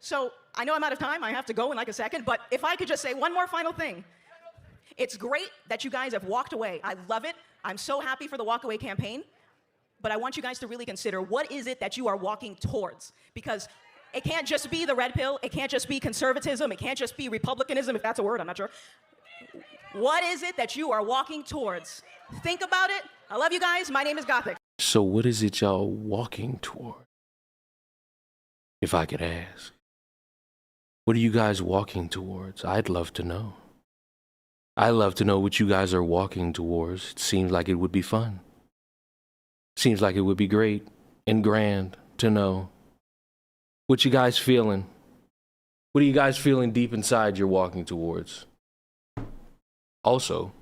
So I know I'm out of time. I have to go in like a second, but if I could just say one more final thing. It's great that you guys have walked away. I love it. I'm so happy for the Walk Away campaign, but I want you guys to really consider what is it that you are walking towards, because it can't just be the red pill. It can't just be conservatism. It can't just be republicanism, if that's a word, I'm not sure. What is it that you are walking towards? Think about it. I love you guys. My name is Gothic. So what is it y'all walking toward? If I could ask. What are you guys walking towards? I'd love to know. I'd love to know what you guys are walking towards. It seems like it would be fun. Seems like it would be great and grand to know. What you guys feeling? What are you guys feeling deep inside you're walking towards? Also,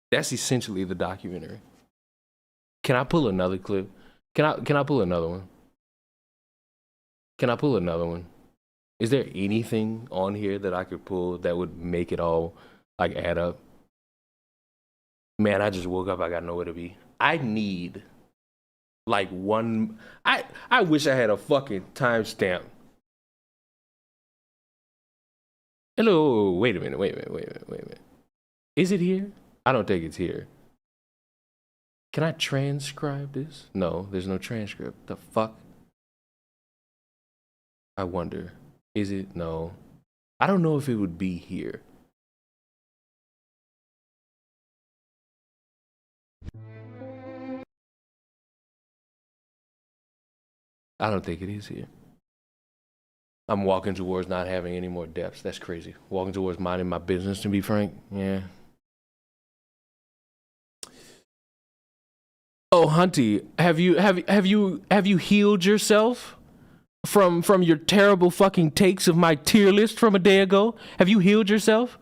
that's essentially the documentary. Can I pull another clip? Can I pull another one? Can I pull another one? Is there anything on here that I could pull that would make it all like add up? Man, I just woke up. I got nowhere to be. I need like one. I wish I had a fucking timestamp. Hello. Wait a minute. Is it here? I don't think it's here. Can I transcribe this? No, there's no transcript. The fuck? I wonder. Is it? No. I don't know if it would be here. I don't think it is here. I'm walking towards not having any more depths. That's crazy. Walking towards minding my business, to be frank. Yeah. Oh, Hunty, have you healed yourself from your terrible fucking takes of my tier list from a day ago? Have you healed yourself?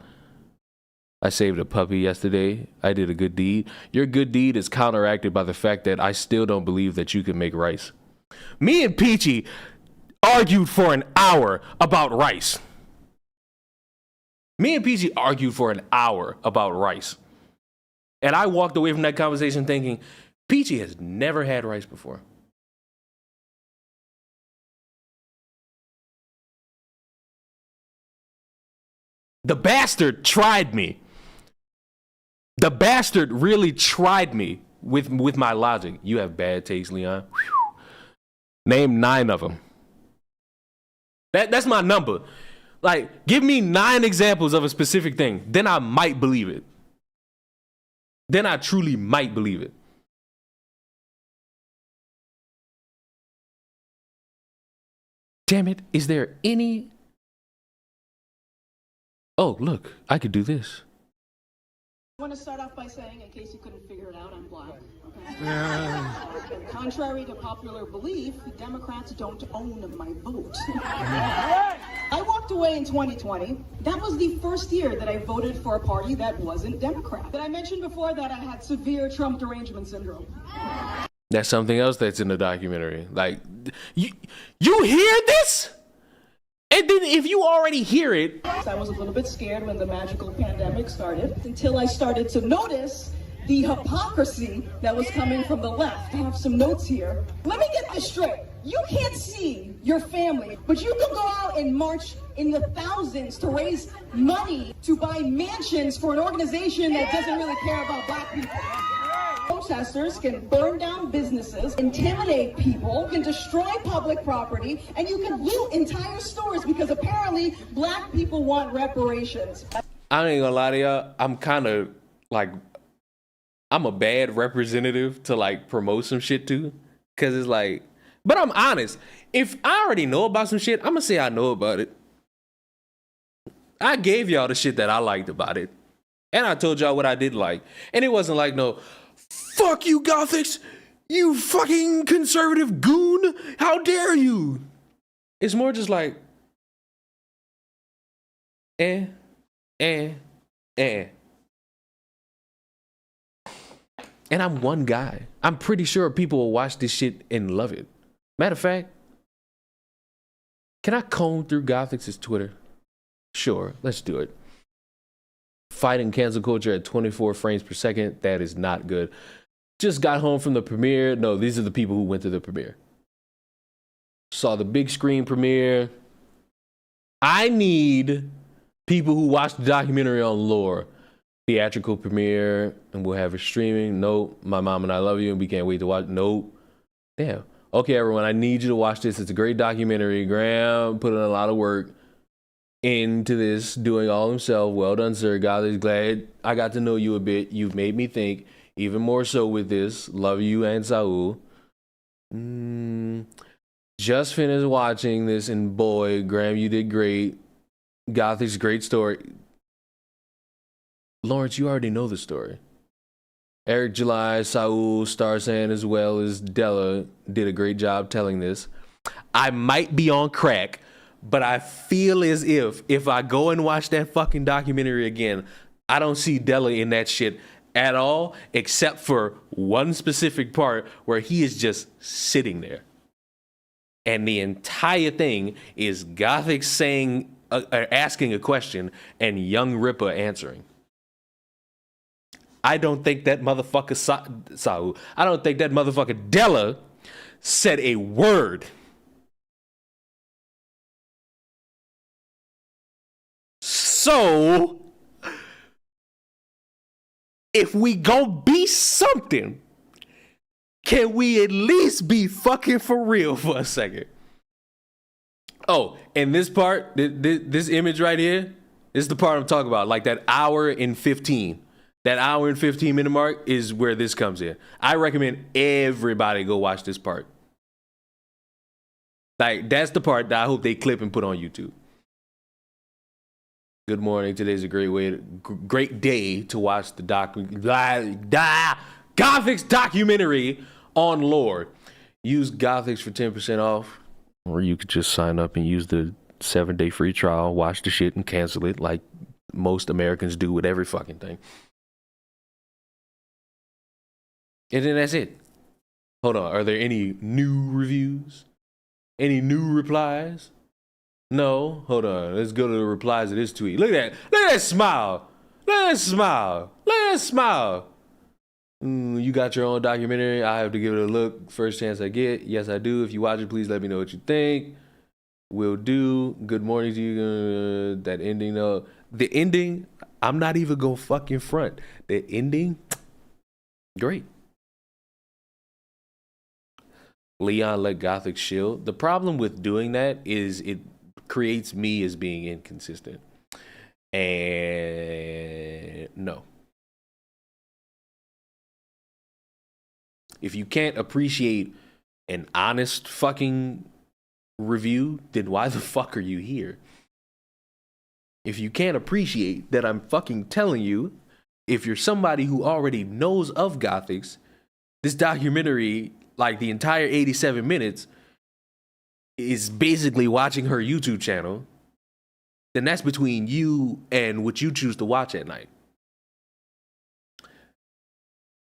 I saved a puppy yesterday. I did a good deed. Your good deed is counteracted by the fact that I still don't believe that you can make rice. Me and Peachy argued for an hour about rice. Me and Peachy argued for an hour about rice. And I walked away from that conversation thinking, Peachy has never had rice before. The bastard tried me. The bastard really tried me with my logic. You have bad taste, Leon. Whew. Name 9 of them. That's my number. Like, give me 9 examples of a specific thing. Then I might believe it. Then I truly might believe it. Damn it, is there any... Oh, look, I could do this. I want to start off by saying, in case you couldn't figure it out, I'm black. Okay? Contrary to popular belief, Democrats don't own my vote. I walked away in 2020. That was the first year that I voted for a party that wasn't Democrat. But I mentioned before that I had severe Trump derangement syndrome. That's something else that's in the documentary. Like, you hear this? And then if you already hear it, I was a little bit scared when the magical pandemic started until I started to notice the hypocrisy that was coming from the left. I have some notes here. Let me get this straight. You can't see your family, but you can go out and march in the thousands to raise money to buy mansions for an organization that doesn't really care about black people. Protesters can burn down businesses, intimidate people, can destroy public property, and you can loot entire stores because apparently black people want reparations. I ain't gonna lie to y'all, I'm kind of like, I'm a bad representative to like promote some shit to, because it's like, but I'm honest. If I already know about some shit, I'm gonna say I know about it. I gave y'all the shit that I liked about it. And I told y'all what I didn't like. And it wasn't like, no, fuck you, Gothics, you fucking conservative goon, how dare you? It's more just like, And I'm one guy. I'm pretty sure people will watch this shit and love it. Matter of fact, can I comb through Gothics' Twitter? Sure, let's do it. Fighting cancel culture at 24 frames per second. That is not good. Just got home from the premiere. No, these are the people who went to the premiere. Saw the big screen premiere. I need people who watched the documentary on lore. Theatrical premiere, and we'll have it streaming. Nope. My mom and I love you, and we can't wait to watch. Nope. Damn. Okay, everyone, I need you to watch this. It's a great documentary. Graham put in a lot of work into this, doing all himself. Well done, sir. God is glad I got to know you a bit. You've made me think even more so with this. Love you and Saul. Just finished watching this, and boy, Graham, you did great. Gothic's great story. Lawrence, you already know the story. Eric July, Saul, Starsan, as well as Della did a great job telling this. I might be on crack, but I feel as if I go and watch that fucking documentary again, I don't see Della in that shit at all, except for one specific part where he is just sitting there. And the entire thing is Gothic saying, asking a question and Young Ripper answering. I don't think that motherfucker Saul. I don't think that motherfucker Della said a word. So, if we gon' be something, can we at least be fucking for real for a second? Oh, and this part, this image right here, this is the part I'm talking about. Like that hour and 15. That hour and 15 minute mark is where this comes in. I recommend everybody go watch this part. Like, that's the part that I hope they clip and put on YouTube. Good morning. Today's a great day to watch the Gothics documentary on lore. Use Gothics for 10% off. Or you could just sign up and use the 7-day free trial, watch the shit and cancel it like most Americans do with every fucking thing. And then that's it. Hold on. Are there any new reviews? Any new replies? No. Hold on. Let's go to the replies of this tweet. Look at that. Look at that smile. Look at that smile. Look at that smile. You got your own documentary. I have to give it a look. First chance I get. Yes, I do. If you watch it, please let me know what you think. Will do. Good morning to you. That ending, though. The ending, I'm not even going to fucking front. The ending, great. Leon let Gothic shield. The problem with doing that is it creates me as being inconsistent. And no. If you can't appreciate an honest fucking review, then why the fuck are you here? If you can't appreciate that I'm fucking telling you, if you're somebody who already knows of Gothics, this documentary, like the entire 87 minutes, is basically watching her YouTube channel, then that's between you and what you choose to watch at night.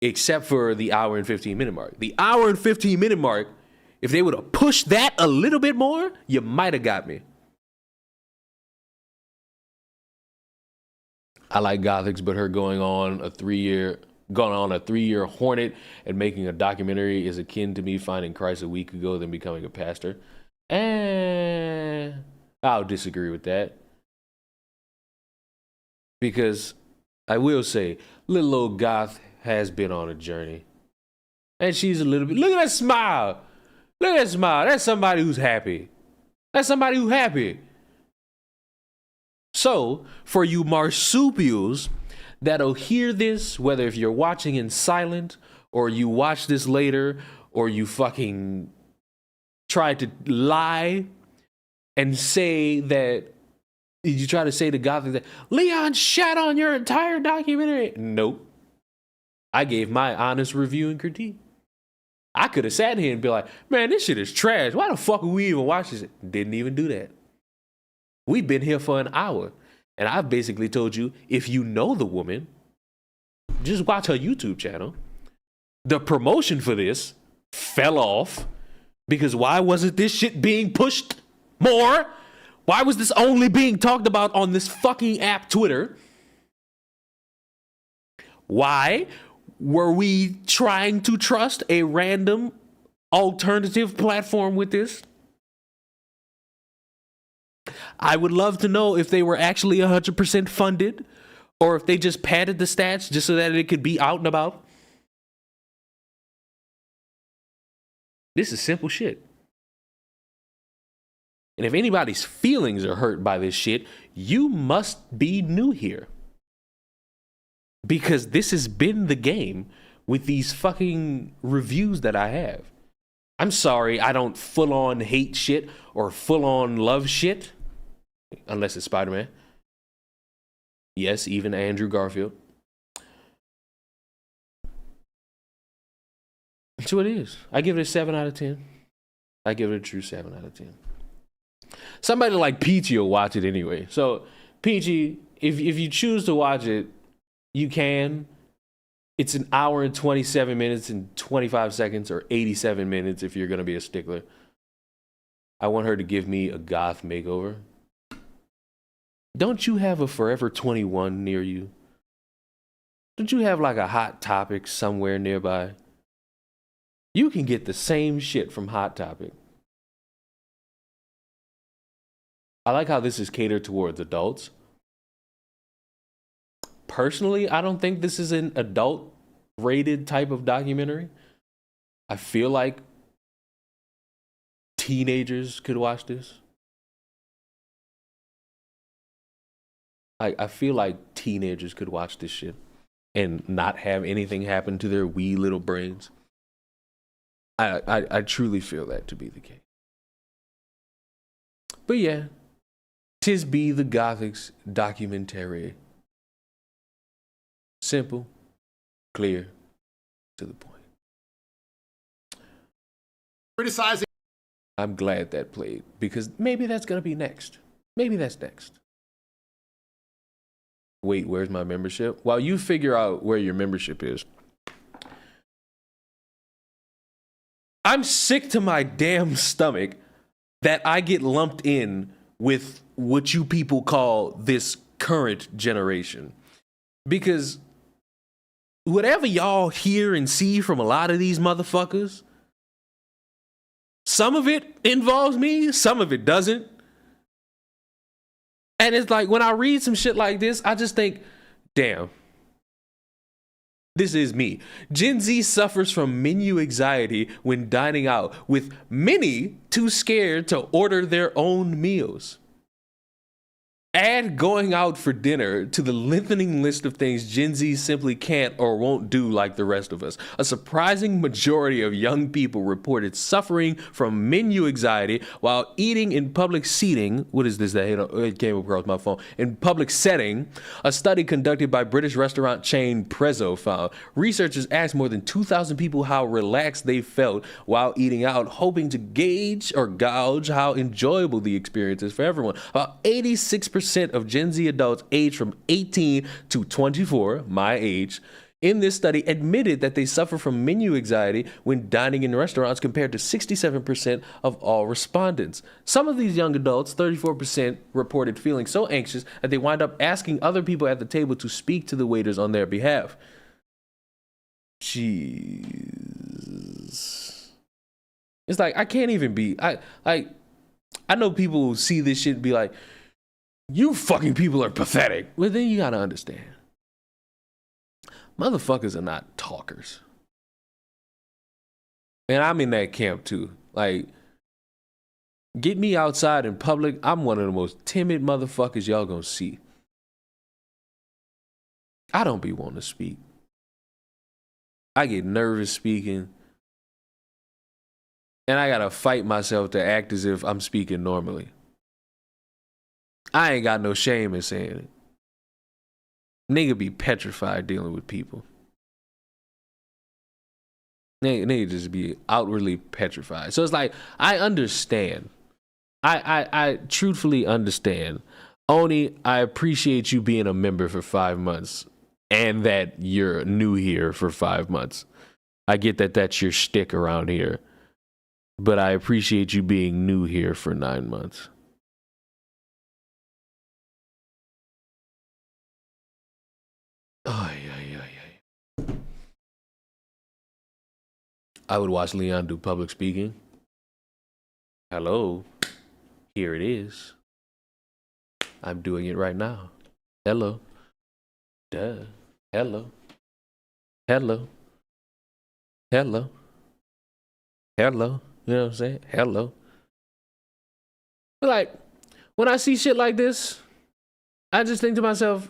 Except for the hour and 15 minute mark. The hour and 15 minute mark, if they would have pushed that a little bit more, you might have got me. I like Gothics, but her going on a 3-year hornet and making a documentary is akin to me finding Christ a week ago, then becoming a pastor. And I'll disagree with that. Because I will say, little old Goth has been on a journey. And she's a little bit, look at that smile. Look at that smile. That's somebody who's happy. That's somebody who's happy. So, for you marsupials that'll hear this, whether if you're watching in silent, or you watch this later, or you fucking try to lie and say that, you try to say to Gothic that Leon shat on your entire documentary. Nope. I gave my honest review and critique. I could have sat here and be like, man, this shit is trash. Why the fuck would we even watch this? Didn't even do that. We've been here for an hour. And I've basically told you, if you know the woman, just watch her YouTube channel. The promotion for this fell off because why wasn't this shit being pushed more? Why was this only being talked about on this fucking app, Twitter? Why were we trying to trust a random alternative platform with this? I would love to know if they were actually 100% funded or if they just padded the stats just so that it could be out and about. This is simple shit. And if anybody's feelings are hurt by this shit, you must be new here. Because this has been the game with these fucking reviews that I have. I'm sorry, I don't full on hate shit or full on love shit. Unless it's Spider-Man. Yes, even Andrew Garfield. That's what it is. I give it a 7 out of 10. I give it a true 7 out of 10. Somebody like Peachy will watch it anyway. So, Peachy, if you choose to watch it, you can. It's an hour and 27 minutes and 25 seconds or 87 minutes if you're going to be a stickler. I want her to give me a goth makeover. Don't you have a Forever 21 near you? Don't you have like a Hot Topic somewhere nearby? You can get the same shit from Hot Topic. I like how this is catered towards adults. Personally, I don't think this is an adult rated type of documentary. I feel like teenagers could watch this. I feel like teenagers could watch this shit and not have anything happen to their wee little brains. I truly feel that to be the case. But yeah, 'tis be the Gothics documentary. Simple, clear, to the point. Criticizing. I'm glad that played because maybe that's gonna be next. Maybe that's next. Wait, where's my membership? While you figure out where your membership is, I'm sick to my damn stomach that I get lumped in with what you people call this current generation. Because whatever y'all hear and see from a lot of these motherfuckers, some of it involves me, some of it doesn't. And it's like, when I read some shit like this, I just think, damn, this is me. Gen Z suffers from menu anxiety when dining out, with many too scared to order their own meals. Add going out for dinner to the lengthening list of things Gen Z simply can't or won't do like the rest of us. A surprising majority of young people reported suffering from menu anxiety while eating in public seating. What is this? It came across my phone. In public setting, a study conducted by British restaurant chain Prezzo found researchers asked more than 2,000 people how relaxed they felt while eating out, hoping to gauge how enjoyable the experience is for everyone. About 86% of Gen Z adults aged from 18 to 24, my age, in this study admitted that they suffer from menu anxiety when dining in restaurants compared to 67% of all respondents. Some of these young adults, 34%, reported feeling so anxious that they wind up asking other people at the table to speak to the waiters on their behalf. Jeez. It's like, I can't even be, I know people who see this shit and be like, you fucking people are pathetic. Well, then you gotta understand. Motherfuckers are not talkers. And I'm in that camp too. Like, get me outside in public, I'm one of the most timid motherfuckers y'all gonna see. I don't be wanting to speak. I get nervous speaking. And I gotta fight myself to act as if I'm speaking normally. I ain't got no shame in saying it. Nigga be petrified dealing with people. Nigga just be outwardly petrified. So it's like, I understand. I truthfully understand. Oni, I appreciate you being a member for 5 months and that you're new here for 5 months. I get that that's your shtick around here. But I appreciate you being new here for 9 months. Oh, yeah. I would watch Leon do public speaking. Hello, here it is. I'm doing it right now. Hello. Duh. Hello. Hello. Hello. Hello. You know what I'm saying? Hello. But like, when I see shit like this, I just think to myself,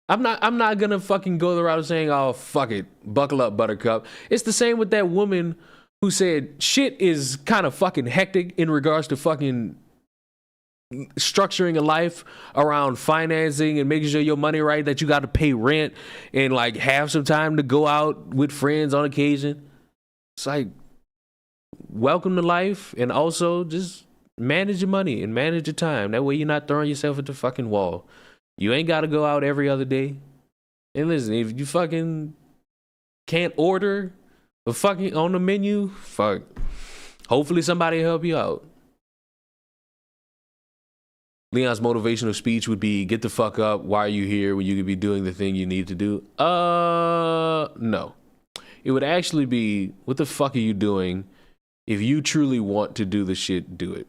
I'm not gonna fucking go the route of saying, oh, fuck it, buckle up, buttercup. It's the same with that woman who said shit is kind of fucking hectic in regards to fucking structuring a life around financing and making sure your money right, that you got to pay rent and like have some time to go out with friends on occasion. It's like, welcome to life, and also just manage your money and manage your time. That way you're not throwing yourself at the fucking wall. You ain't got to go out every other day. And listen, if you fucking can't order a fucking on the menu, fuck. Hopefully somebody will help you out. Leon's motivational speech would be, get the fuck up. Why are you here when you could be doing the thing you need to do? No. It would actually be, what the fuck are you doing? If you truly want to do the shit, do it.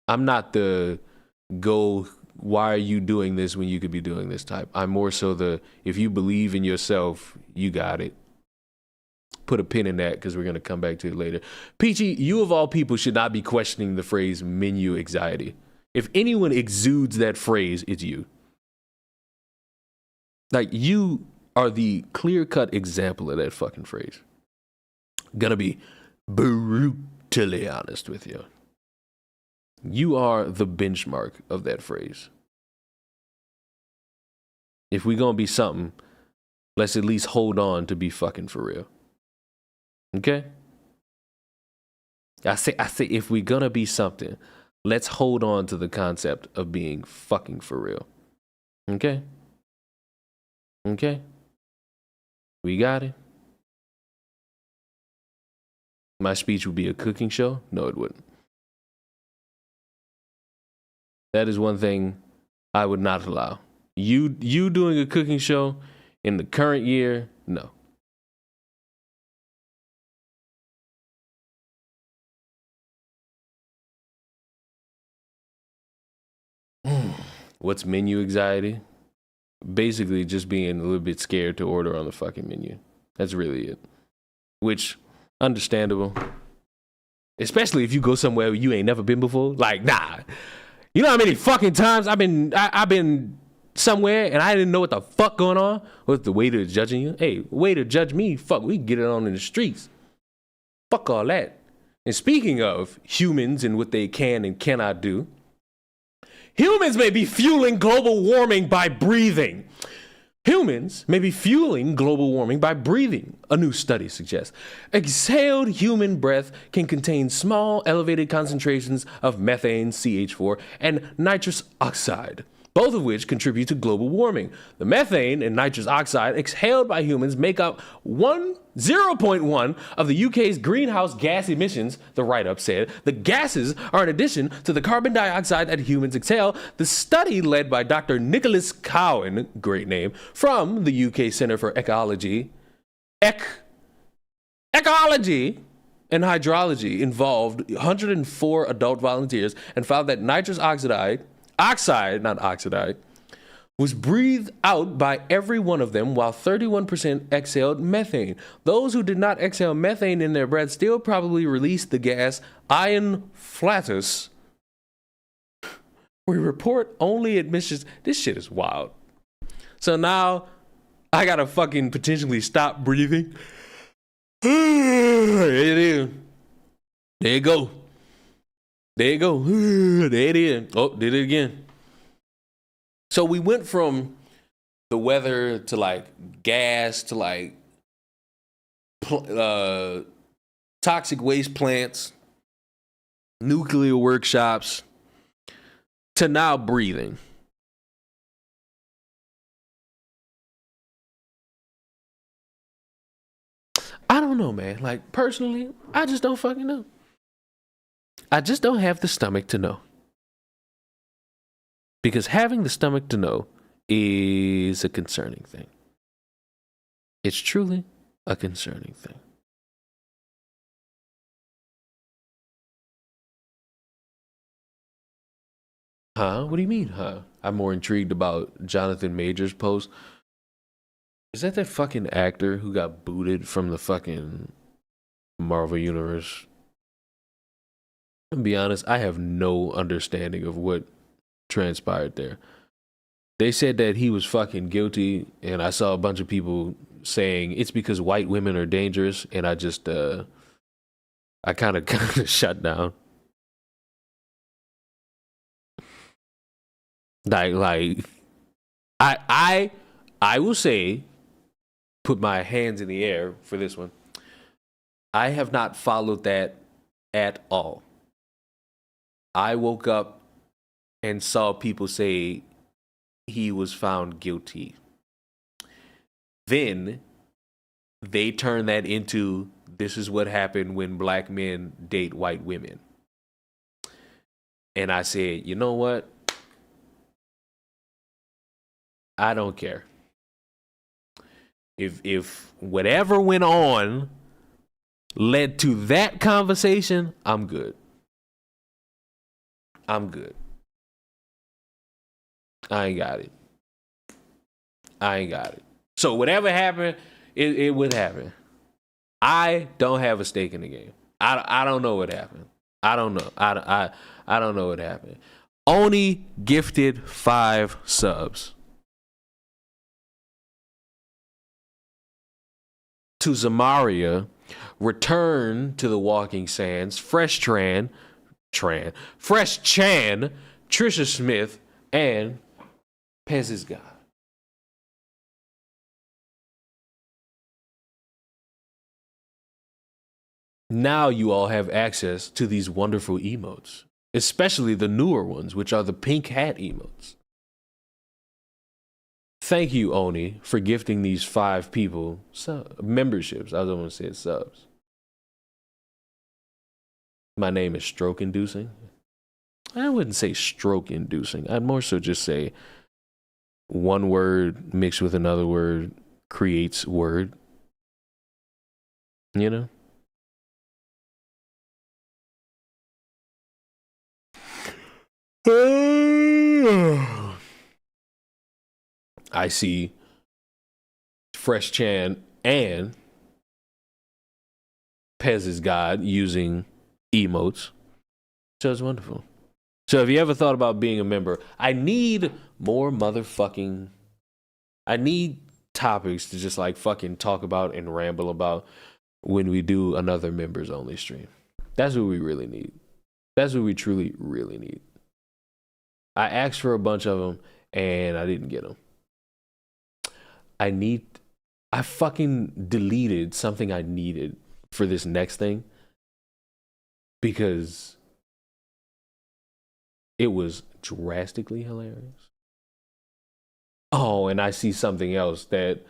I'm not the go, why are you doing this when you could be doing this type. I'm more so the, if you believe in yourself, you got it. Put a pin in that because we're going to come back to it later. Peachy, you of all people should not be questioning the phrase menu anxiety. If anyone exudes that phrase, it's you. Like, you are the clear-cut example of that fucking phrase. Gonna be brutally honest with you. You are the benchmark of that phrase. If we gonna be something, let's at least hold on to be fucking for real. Okay? I say if we gonna be something, let's hold on to the concept of being fucking for real. Okay? Okay? We got it? My speech would be a cooking show? No, it wouldn't. That is one thing I would not allow. You doing a cooking show in the current year? No. What's menu anxiety? Basically just being a little bit scared to order on the fucking menu. That's really it. Which, understandable. Especially if you go somewhere where you ain't never been before. Like, nah. You know how many fucking times I've been somewhere and I didn't know what the fuck going on? What's the waiter judging you? Hey, waiter judge me. Fuck, we can get it on in the streets. Fuck all that. And speaking of humans and what they can and cannot do, humans may be fueling global warming by breathing. Humans may be fueling global warming by breathing, a new study suggests. Exhaled human breath can contain small, elevated concentrations of methane, CH4, and nitrous oxide. both of which contribute to global warming. The methane and nitrous oxide exhaled by humans make up 0.1 of the UK's greenhouse gas emissions, the write-up said. The gases are in addition to the carbon dioxide that humans exhale. The study, led by Dr. Nicholas Cowan, great name, from the UK Centre for Ecology and Hydrology, involved 104 adult volunteers and found that nitrous oxide, was breathed out by every one of them, while 31% exhaled methane. Those who did not exhale methane in their breath still probably released the gas iron flatus. We report only emissions. This shit is wild. So now I gotta fucking potentially stop breathing. There it is. There you go. There you go. There it is. Oh, did it again. So we went from the weather to like gas to like toxic waste plants, nuclear workshops, to now breathing. I don't know, man. Like, personally, I just don't fucking know. I just don't have the stomach to know. Because having the stomach to know is a concerning thing. It's truly a concerning thing. Huh? What do you mean, huh? I'm more intrigued about Jonathan Majors' post. Is that fucking actor who got booted from the fucking Marvel Universe? To be honest, I have no understanding of what transpired there. They said that he was fucking guilty, and I saw a bunch of people saying it's because white women are dangerous, and I just I kind of shut down. Like I will say, put my hands in the air for this one. I have not followed that at all. I woke up and saw people say he was found guilty. Then they turn that into, this is what happened when black men date white women. And I said, you know what? I don't care. If whatever went on led to that conversation, I'm good. I'm good. I ain't got it. So whatever happened, it would happen. I don't have a stake in the game. I don't know what happened. I don't know. I don't know what happened. Oni gifted 5 subs. To Zamaria, return to the Walking Sands, Fresh Chan, Trisha Smith, and Pez's God. Now you all have access to these wonderful emotes, especially the newer ones, which are the pink hat emotes. Thank you, Oni, for gifting these 5 people memberships. I was going to say subs. My name is stroke inducing. I wouldn't say stroke inducing. I'd more so just say one word mixed with another word creates word. You know? I see Fresh Chan and Pez's God using emotes. So it's wonderful. So if you ever thought about being a member, I need topics to just like fucking talk about and ramble about when we do another members only stream. That's what we really need. That's what we truly, really need. I asked for a bunch of them and I didn't get them. I fucking deleted something I needed for this next thing because it was drastically hilarious. Oh, and I see something else that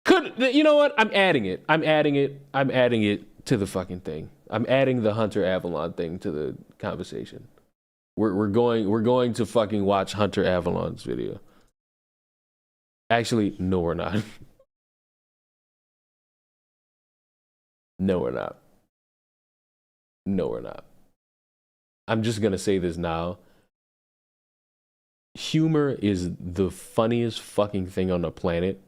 could, you know what? I'm adding it to the fucking thing. I'm adding the Hunter Avalon thing to the conversation. We're going to fucking watch Hunter Avalon's video. Actually, no, we're not. No, we're not. No, we're not. I'm just gonna say this now. Humor is the funniest fucking thing on the planet.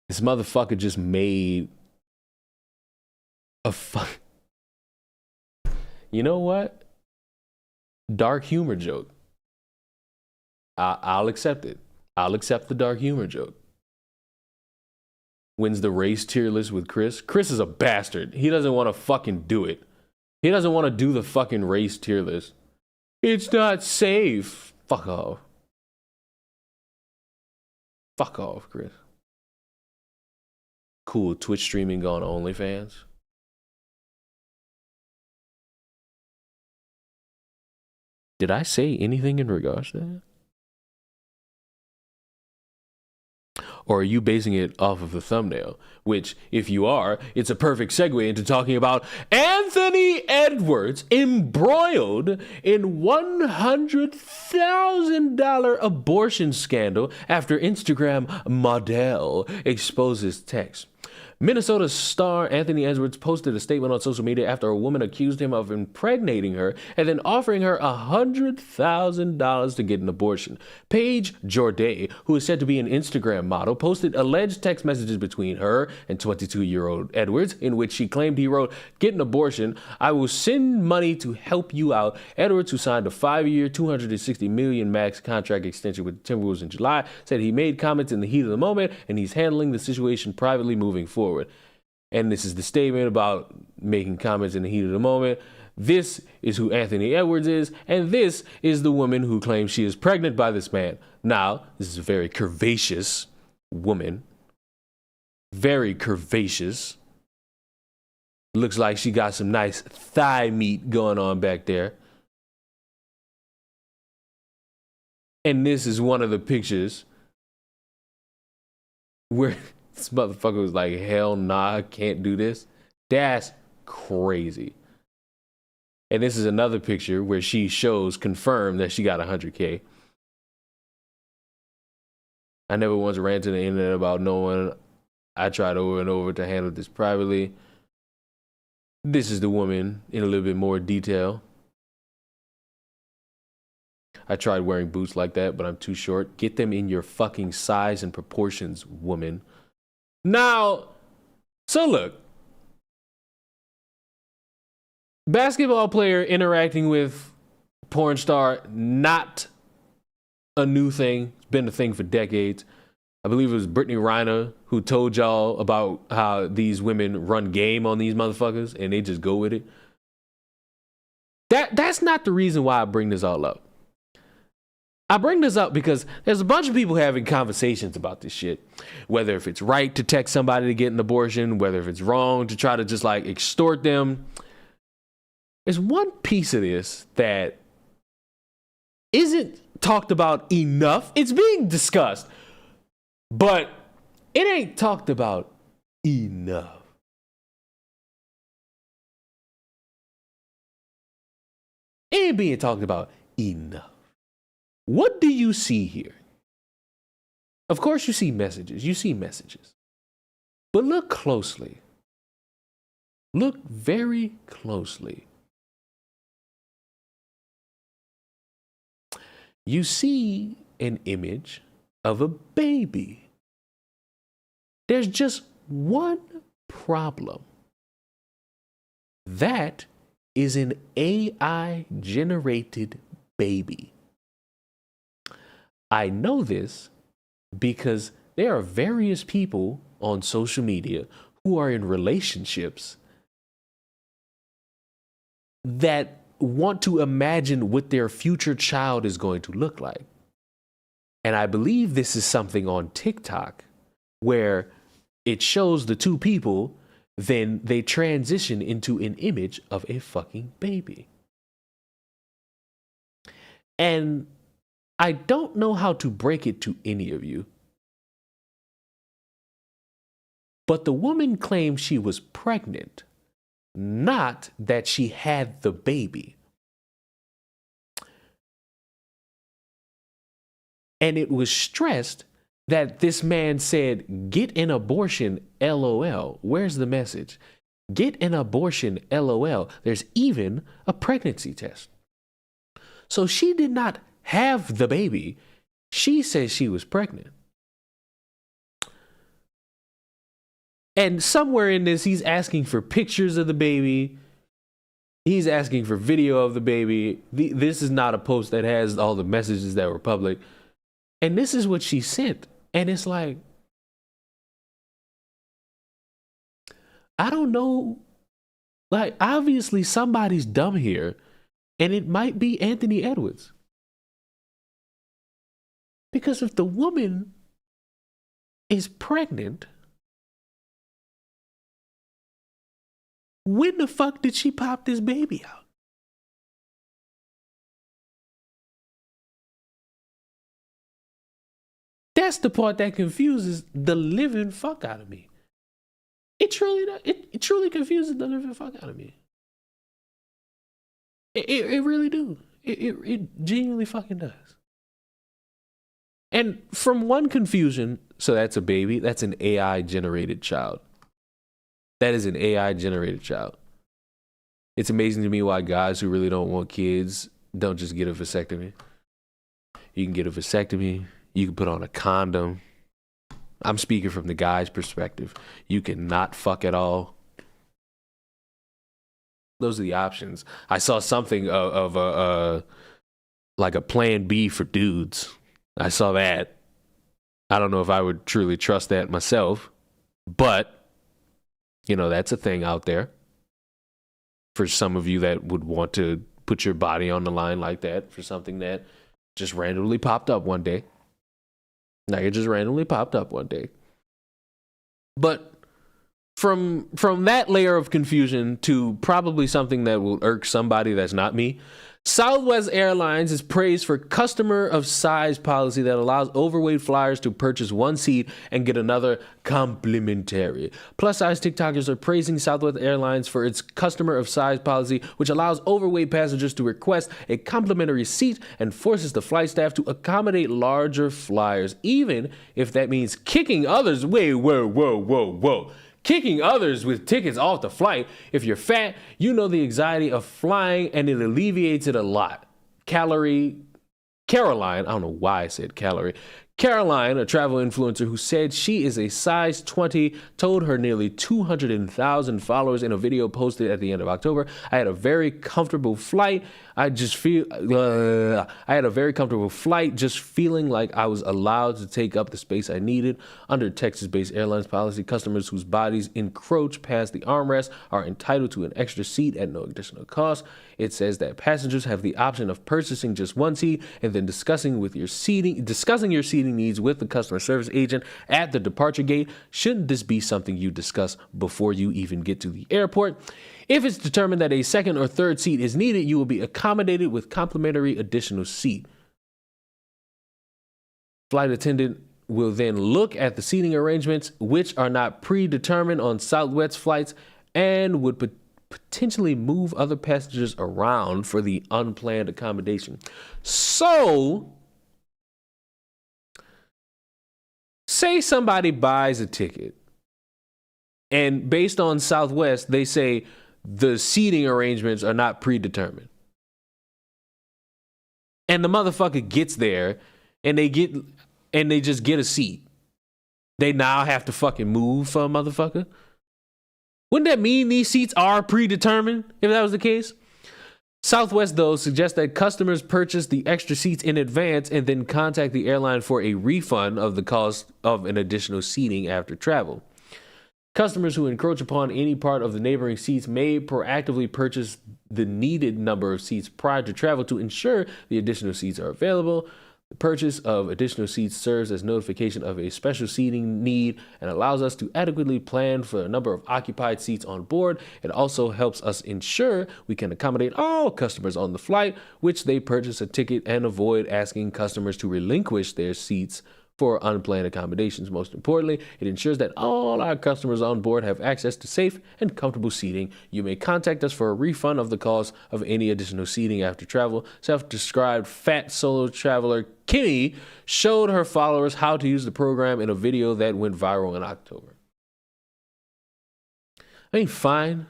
This motherfucker just made a you know what? Dark humor joke. I'll accept it. I'll accept the dark humor joke. Wins the race tier list with Chris. Chris is a bastard. He doesn't want to fucking do it. He doesn't want to do the fucking race tier list. It's not safe. Fuck off. Fuck off, Chris. Cool. Twitch streaming on OnlyFans. Did I say anything in regards to that? Or are you basing it off of the thumbnail? Which, if you are, it's a perfect segue into talking about Anthony Edwards embroiled in $100,000 abortion scandal after Instagram model exposes text. Minnesota star Anthony Edwards posted a statement on social media after a woman accused him of impregnating her and then offering her $100,000 to get an abortion. Paige Jorday, who is said to be an Instagram model, posted alleged text messages between her and 22-year-old Edwards, in which she claimed he wrote, "Get an abortion. I will send money to help you out." Edwards, who signed a 5-year, $260 million max contract extension with the Timberwolves in July, said he made comments in the heat of the moment and he's handling the situation privately moving forward. And this is the statement about making comments in the heat of the moment. This is who Anthony Edwards is, and this is the woman who claims she is pregnant by this man. Now, this is a very curvaceous woman. Very curvaceous. Looks like she got some nice thigh meat going on back there. And this is one of the pictures where this motherfucker was like, hell nah, can't do this. That's crazy. And this is another picture where she shows confirmed that she got 100K. I never once ran to the internet about no one. I tried over and over to handle this privately. This is the woman in a little bit more detail. I tried wearing boots like that, but I'm too short. Get them in your fucking size and proportions, woman. Now, so look, basketball player interacting with porn star, not a new thing. It's been a thing for decades. I believe it was Brittany Reiner who told y'all about how these women run game on these motherfuckers and they just go with it. That's not the reason why I bring this all up. I bring this up because there's a bunch of people having conversations about this shit. Whether if it's right to text somebody to get an abortion, whether if it's wrong to try to just like extort them. There's one piece of this that isn't talked about enough. It's being discussed, but it ain't talked about enough. It ain't being talked about enough. What do you see here? Of course, you see messages. You see messages. But look closely. Look very closely. You see an image of a baby. There's just one problem. That is an AI-generated baby. I know this because there are various people on social media who are in relationships that want to imagine what their future child is going to look like. And I believe this is something on TikTok where it shows the two people, then they transition into an image of a fucking baby. And I don't know how to break it to any of you, but the woman claimed she was pregnant, not that she had the baby. And it was stressed that this man said, get an abortion, LOL. Where's the message? Get an abortion, LOL. There's even a pregnancy test. So she did not have the baby. She says she was pregnant. And somewhere in this, he's asking for pictures of the baby. He's asking for video of the baby. This is not a post that has all the messages that were public. And this is what she sent. And it's like, I don't know. Like, obviously somebody's dumb here. And it might be Anthony Edwards. Because if the woman is pregnant, when the fuck did she pop this baby out? That's the part that confuses the living fuck out of me. It truly confuses the living fuck out of me. It really do. It genuinely fucking does. And from one confusion, so that's a baby, that's an AI generated child. That is an AI generated child. It's amazing to me why guys who really don't want kids don't just get a vasectomy. You can get a vasectomy. You can put on a condom. I'm speaking from the guy's perspective. You cannot fuck at all. Those are the options. I saw something of a like a plan B for dudes. I saw that. I don't know if I would truly trust that myself, but you know, that's a thing out there for some of you that would want to put your body on the line like that for something that just randomly popped up one day. Like it just randomly popped up one day. But from that layer of confusion to probably something that will irk somebody that's not me, Southwest Airlines is praised for customer of size policy that allows overweight flyers to purchase one seat and get another complimentary. Plus size TikTokers are praising Southwest Airlines for its customer of size policy, which allows overweight passengers to request a complimentary seat and forces the flight staff to accommodate larger flyers, even if that means kicking others. Wait, whoa. Kicking others with tickets off the flight. If you're fat, you know the anxiety of flying and it alleviates it a lot. Caroline, I don't know why I said calorie. Caroline, a travel influencer who said she is a size 20, told her nearly 200,000 followers in a video posted at the end of October, I had a very comfortable flight. I had a very comfortable flight, just feeling like I was allowed to take up the space I needed. Under Texas-based airlines policy, customers whose bodies encroach past the armrest are entitled to an extra seat at no additional cost. It says that passengers have the option of purchasing just one seat and then discussing your seating needs with the customer service agent at the departure gate. Shouldn't this be something you discuss before you even get to the airport? If it's determined that a second or third seat is needed, you will be accommodated with complimentary additional seat. Flight attendant will then look at the seating arrangements, which are not predetermined on Southwest flights, and would potentially move other passengers around for the unplanned accommodation. So, say somebody buys a ticket, and based on Southwest, they say the seating arrangements are not predetermined. And the motherfucker gets there and they just get a seat. They now have to fucking move for a motherfucker. Wouldn't that mean these seats are predetermined if that was the case? Southwest, though, suggests that customers purchase the extra seats in advance and then contact the airline for a refund of the cost of an additional seating after travel. Customers who encroach upon any part of the neighboring seats may proactively purchase the needed number of seats prior to travel to ensure the additional seats are available. The purchase of additional seats serves as notification of a special seating need and allows us to adequately plan for a number of occupied seats on board. It also helps us ensure we can accommodate all customers on the flight, which they purchase a ticket, and avoid asking customers to relinquish their seats for unplanned accommodations. Most importantly, it ensures that all our customers on board have access to safe and comfortable seating. You may contact us for a refund of the cost of any additional seating after travel. Self-described fat solo traveler Kimmy showed her followers how to use the program in a video that went viral in October. I mean, fine.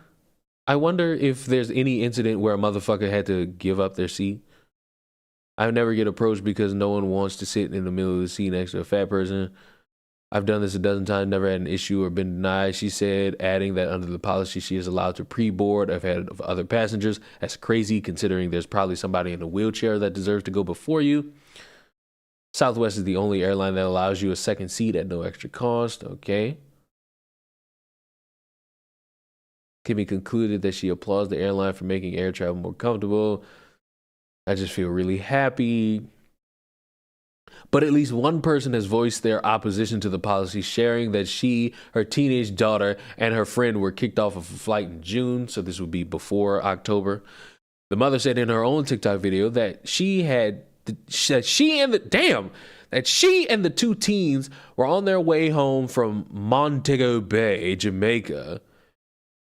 I wonder if there's any incident where a motherfucker had to give up their seat. I never get approached because no one wants to sit in the middle of the seat next to a fat person. I've done this a dozen times, never had an issue or been denied, she said, adding that under the policy she is allowed to pre-board ahead of other passengers. That's crazy considering there's probably somebody in a wheelchair that deserves to go before you. Southwest is the only airline that allows you a second seat at no extra cost. Okay. Kimmy concluded that she applauds the airline for making air travel more comfortable. I just feel really happy. But at least one person has voiced their opposition to the policy, sharing that she, her teenage daughter, and her friend were kicked off of a flight in June, so this would be before October. The mother said in her own TikTok video that she and the two teens were on their way home from Montego Bay, Jamaica,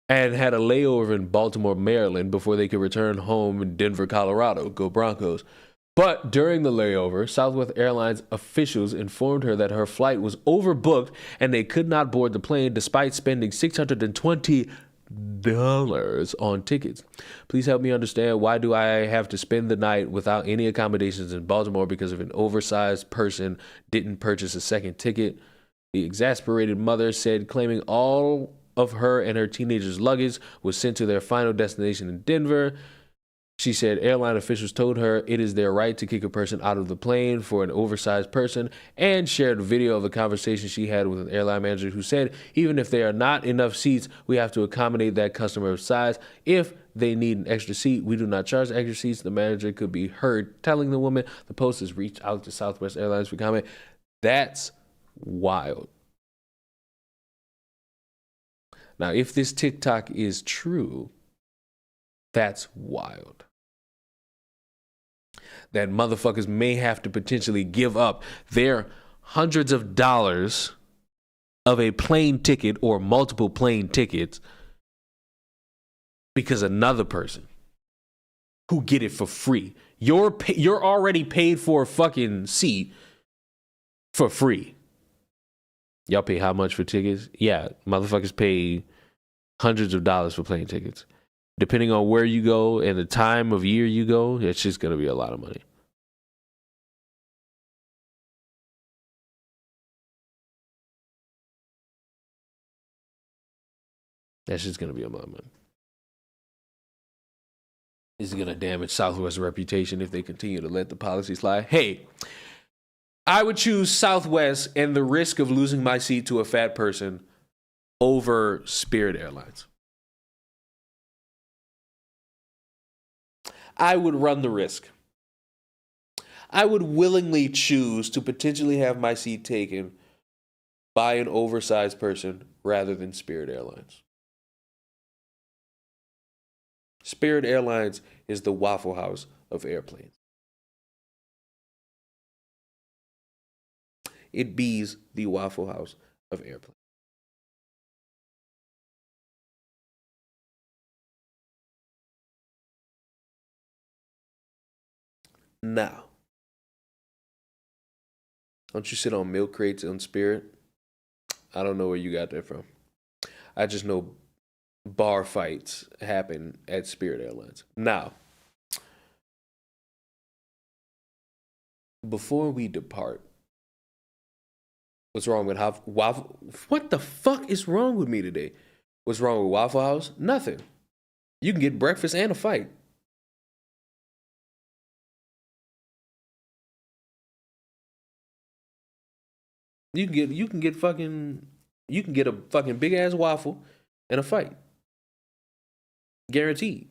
and had a layover in Baltimore, Maryland before they could return home in Denver, Colorado. Go Broncos. But during the layover, Southwest Airlines officials informed her that her flight was overbooked and they could not board the plane despite spending $620 on tickets. Please help me understand, why do I have to spend the night without any accommodations in Baltimore because of an oversized person didn't purchase a second ticket? The exasperated mother said, claiming all of her and her teenager's luggage was sent to their final destination in Denver. She said airline officials told her it is their right to kick a person out of the plane for an oversized person, and shared a video of a conversation she had with an airline manager who said, even if there are not enough seats, we have to accommodate that customer's size. If they need an extra seat, we do not charge extra seats. The manager could be heard telling the woman. The Post has reached out to Southwest Airlines for comment. That's wild. Now, if this TikTok is true, that's wild. That motherfuckers may have to potentially give up their hundreds of dollars of a plane ticket or multiple plane tickets because another person who get it for free. You're already paid for a fucking seat for free. Y'all pay how much for tickets? Yeah, motherfuckers pay hundreds of dollars for plane tickets. Depending on where you go and the time of year you go, it's just going to be a lot of money. That's just going to be a lot of money. This is going to damage Southwest's reputation if they continue to let the policy slide. Hey, I would choose Southwest and the risk of losing my seat to a fat person over Spirit Airlines. I would run the risk. I would willingly choose to potentially have my seat taken by an oversized person rather than Spirit Airlines. Spirit Airlines is the Waffle House of airplanes. It bees the Waffle House of airplanes. Now, don't you sit on milk crates on Spirit? I don't know where you got that from. I just know bar fights happen at Spirit Airlines. Now, before we depart, what's wrong with Waffle? What the fuck is wrong with me today? What's wrong with Waffle House? Nothing. You can get breakfast and a fight. You can get a fucking big ass waffle and a fight. Guaranteed.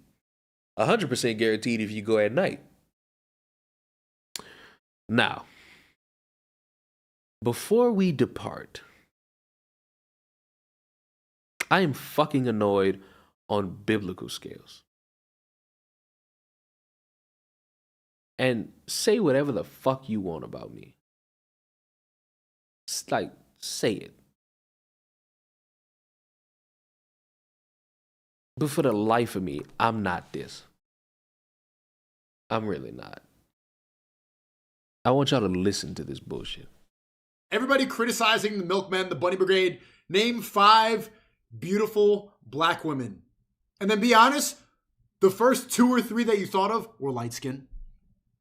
100% guaranteed if you go at night. Now, before we depart, I am fucking annoyed on biblical scales. And say whatever the fuck you want about me. Like, say it. But for the life of me, I'm not this. I'm really not. I want y'all to listen to this bullshit. Everybody criticizing the milkmen, the bunny brigade. Name 5 beautiful black women. And then be honest, the first 2 or 3 that you thought of were light skinned.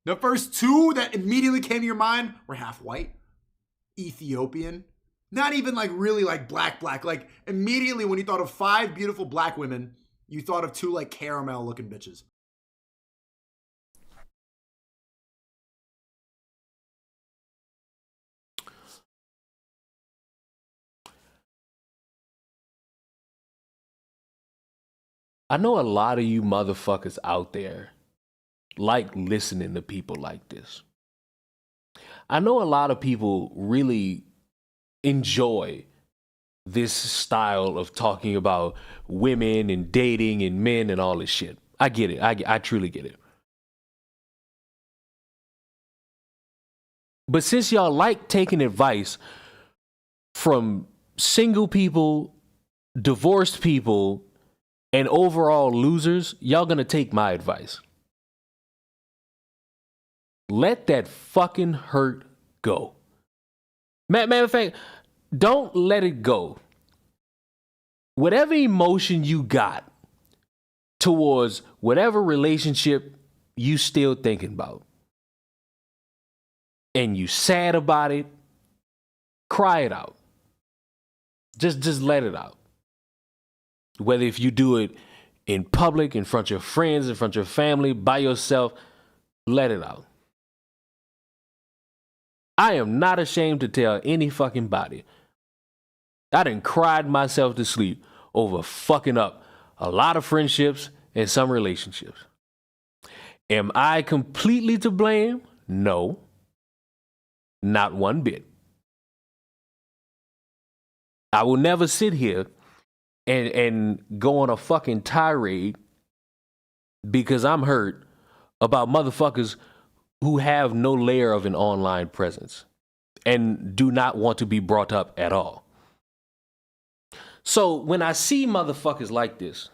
The first 2 that immediately came to your mind were half white, Ethiopian, not even like really like black. Like immediately when you thought of 5 beautiful black women, you thought of 2 like caramel looking bitches. I know a lot of you motherfuckers out there like listening to people like this. I know a lot of people really enjoy this style of talking about women and dating and men and all this shit. I get it. I truly get it. But since y'all like taking advice from single people, divorced people, and overall losers, y'all gonna take my advice. Let that fucking hurt go. Matter of fact, don't let it go. Whatever emotion you got towards whatever relationship you still thinking about, and you sad about it, cry it out. Just let it out. Whether if you do it in public, in front of your friends, in front of your family, by yourself, let it out. I am not ashamed to tell any fucking body. I done cried myself to sleep over fucking up a lot of friendships and some relationships. Am I completely to blame? No. Not one bit. I will never sit here and go on a fucking tirade because I'm hurt about motherfuckers who have no layer of an online presence and do not want to be brought up at all. So when I see motherfuckers like this,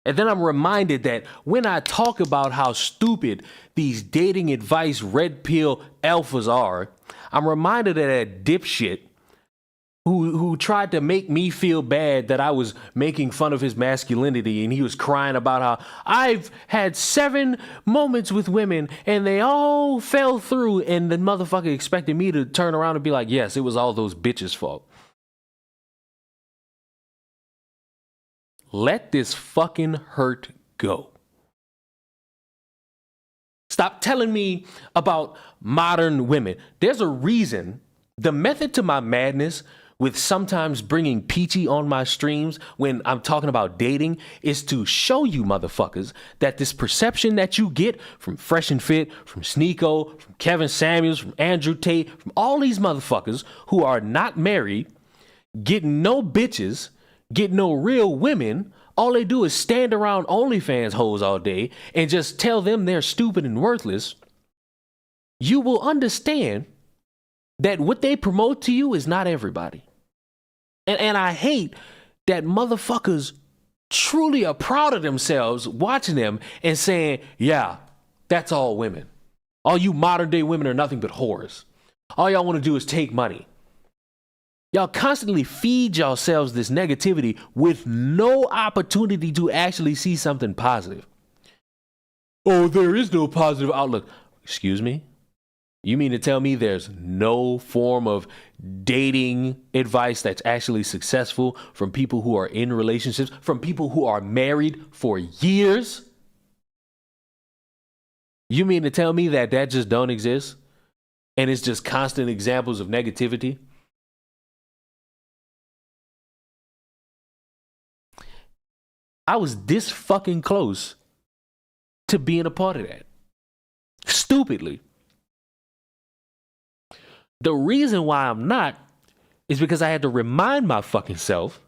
and then I'm reminded that when I talk about how stupid these dating advice red pill alphas are, I'm reminded of that dipshit who tried to make me feel bad that I was making fun of his masculinity, and he was crying about how I've had 7 moments with women and they all fell through, and the motherfucker expected me to turn around and be like, yes, it was all those bitches' fault. Let this fucking hurt go. Stop telling me about modern women. There's a reason. The method to my madness with sometimes bringing Peachy on my streams when I'm talking about dating is to show you motherfuckers that this perception that you get from Fresh and Fit, from Sneeko, from Kevin Samuels, from Andrew Tate, from all these motherfuckers who are not married, get no bitches, get no real women. All they do is stand around OnlyFans hoes all day and just tell them they're stupid and worthless. You will understand that what they promote to you is not everybody. And I hate that motherfuckers truly are proud of themselves watching them and saying, yeah, that's all women. All you modern day women are nothing but whores. All y'all want to do is take money. Y'all constantly feed yourselves this negativity with no opportunity to actually see something positive. Oh, there is no positive outlook. Excuse me? You mean to tell me there's no form of dating advice that's actually successful from people who are in relationships, from people who are married for years? You mean to tell me that just don't exist? And it's just constant examples of negativity? I was this fucking close to being a part of that. Stupidly. The reason why I'm not is because I had to remind my fucking self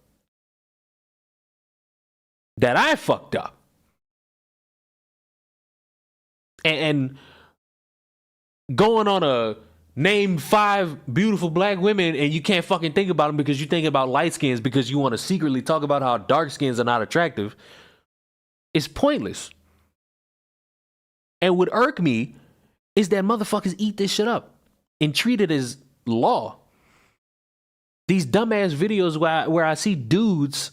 that I fucked up. And going on a name 5 beautiful black women and you can't fucking think about them because you think about light skins because you want to secretly talk about how dark skins are not attractive, it's pointless. And what irk me is that motherfuckers eat this shit up and treat it as law. These dumbass videos where I see dudes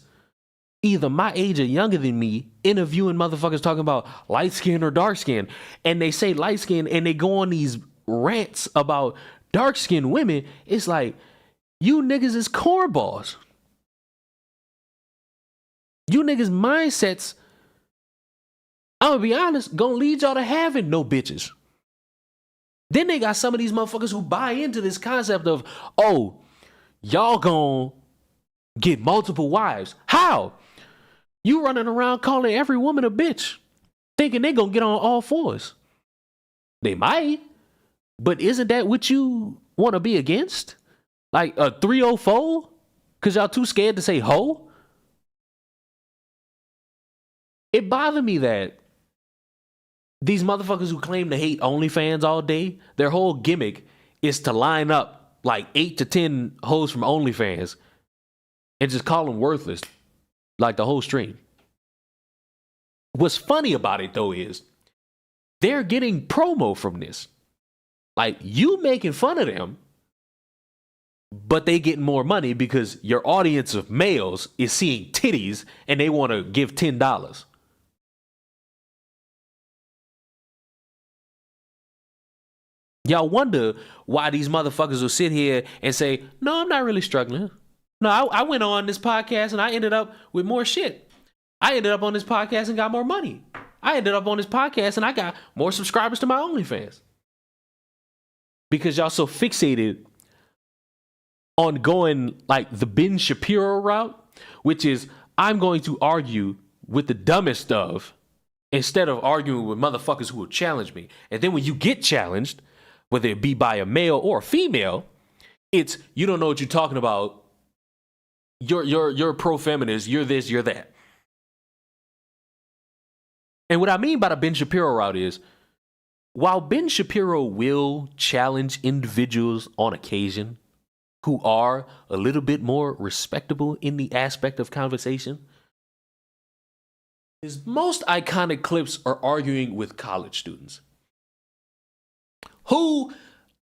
either my age or younger than me interviewing motherfuckers talking about light skin or dark skin, and they say light skin and they go on these rants about dark skinned women. It's like, you niggas is cornballs. You niggas mindsets, I'm gonna be honest, gonna lead y'all to having no bitches. Then they got some of these motherfuckers who buy into this concept of, oh, y'all gonna get multiple wives. How? You running around calling every woman a bitch, thinking they gonna get on all fours. They might, but isn't that what you want to be against? Like a 304? Because y'all too scared to say hoe? It bothered me that these motherfuckers who claim to hate OnlyFans all day, their whole gimmick is to line up like 8 to 10 hoes from OnlyFans and just call them worthless, like the whole stream. What's funny about it though is they're getting promo from this. Like, you making fun of them, but they getting more money because your audience of males is seeing titties and they want to give $10. Y'all wonder why these motherfuckers will sit here and say, no, I'm not really struggling. No, I went on this podcast and I ended up with more shit. I ended up on this podcast and got more money. I ended up on this podcast and I got more subscribers to my OnlyFans. Because y'all so fixated on going like the Ben Shapiro route, which is, I'm going to argue with the dumbest of instead of arguing with motherfuckers who will challenge me. And then when you get challenged, whether it be by a male or a female, it's, you don't know what you're talking about. You're pro-feminist. You're this, you're that. And what I mean by the Ben Shapiro route is, while Ben Shapiro will challenge individuals on occasion who are a little bit more respectable in the aspect of conversation, his most iconic clips are arguing with college students who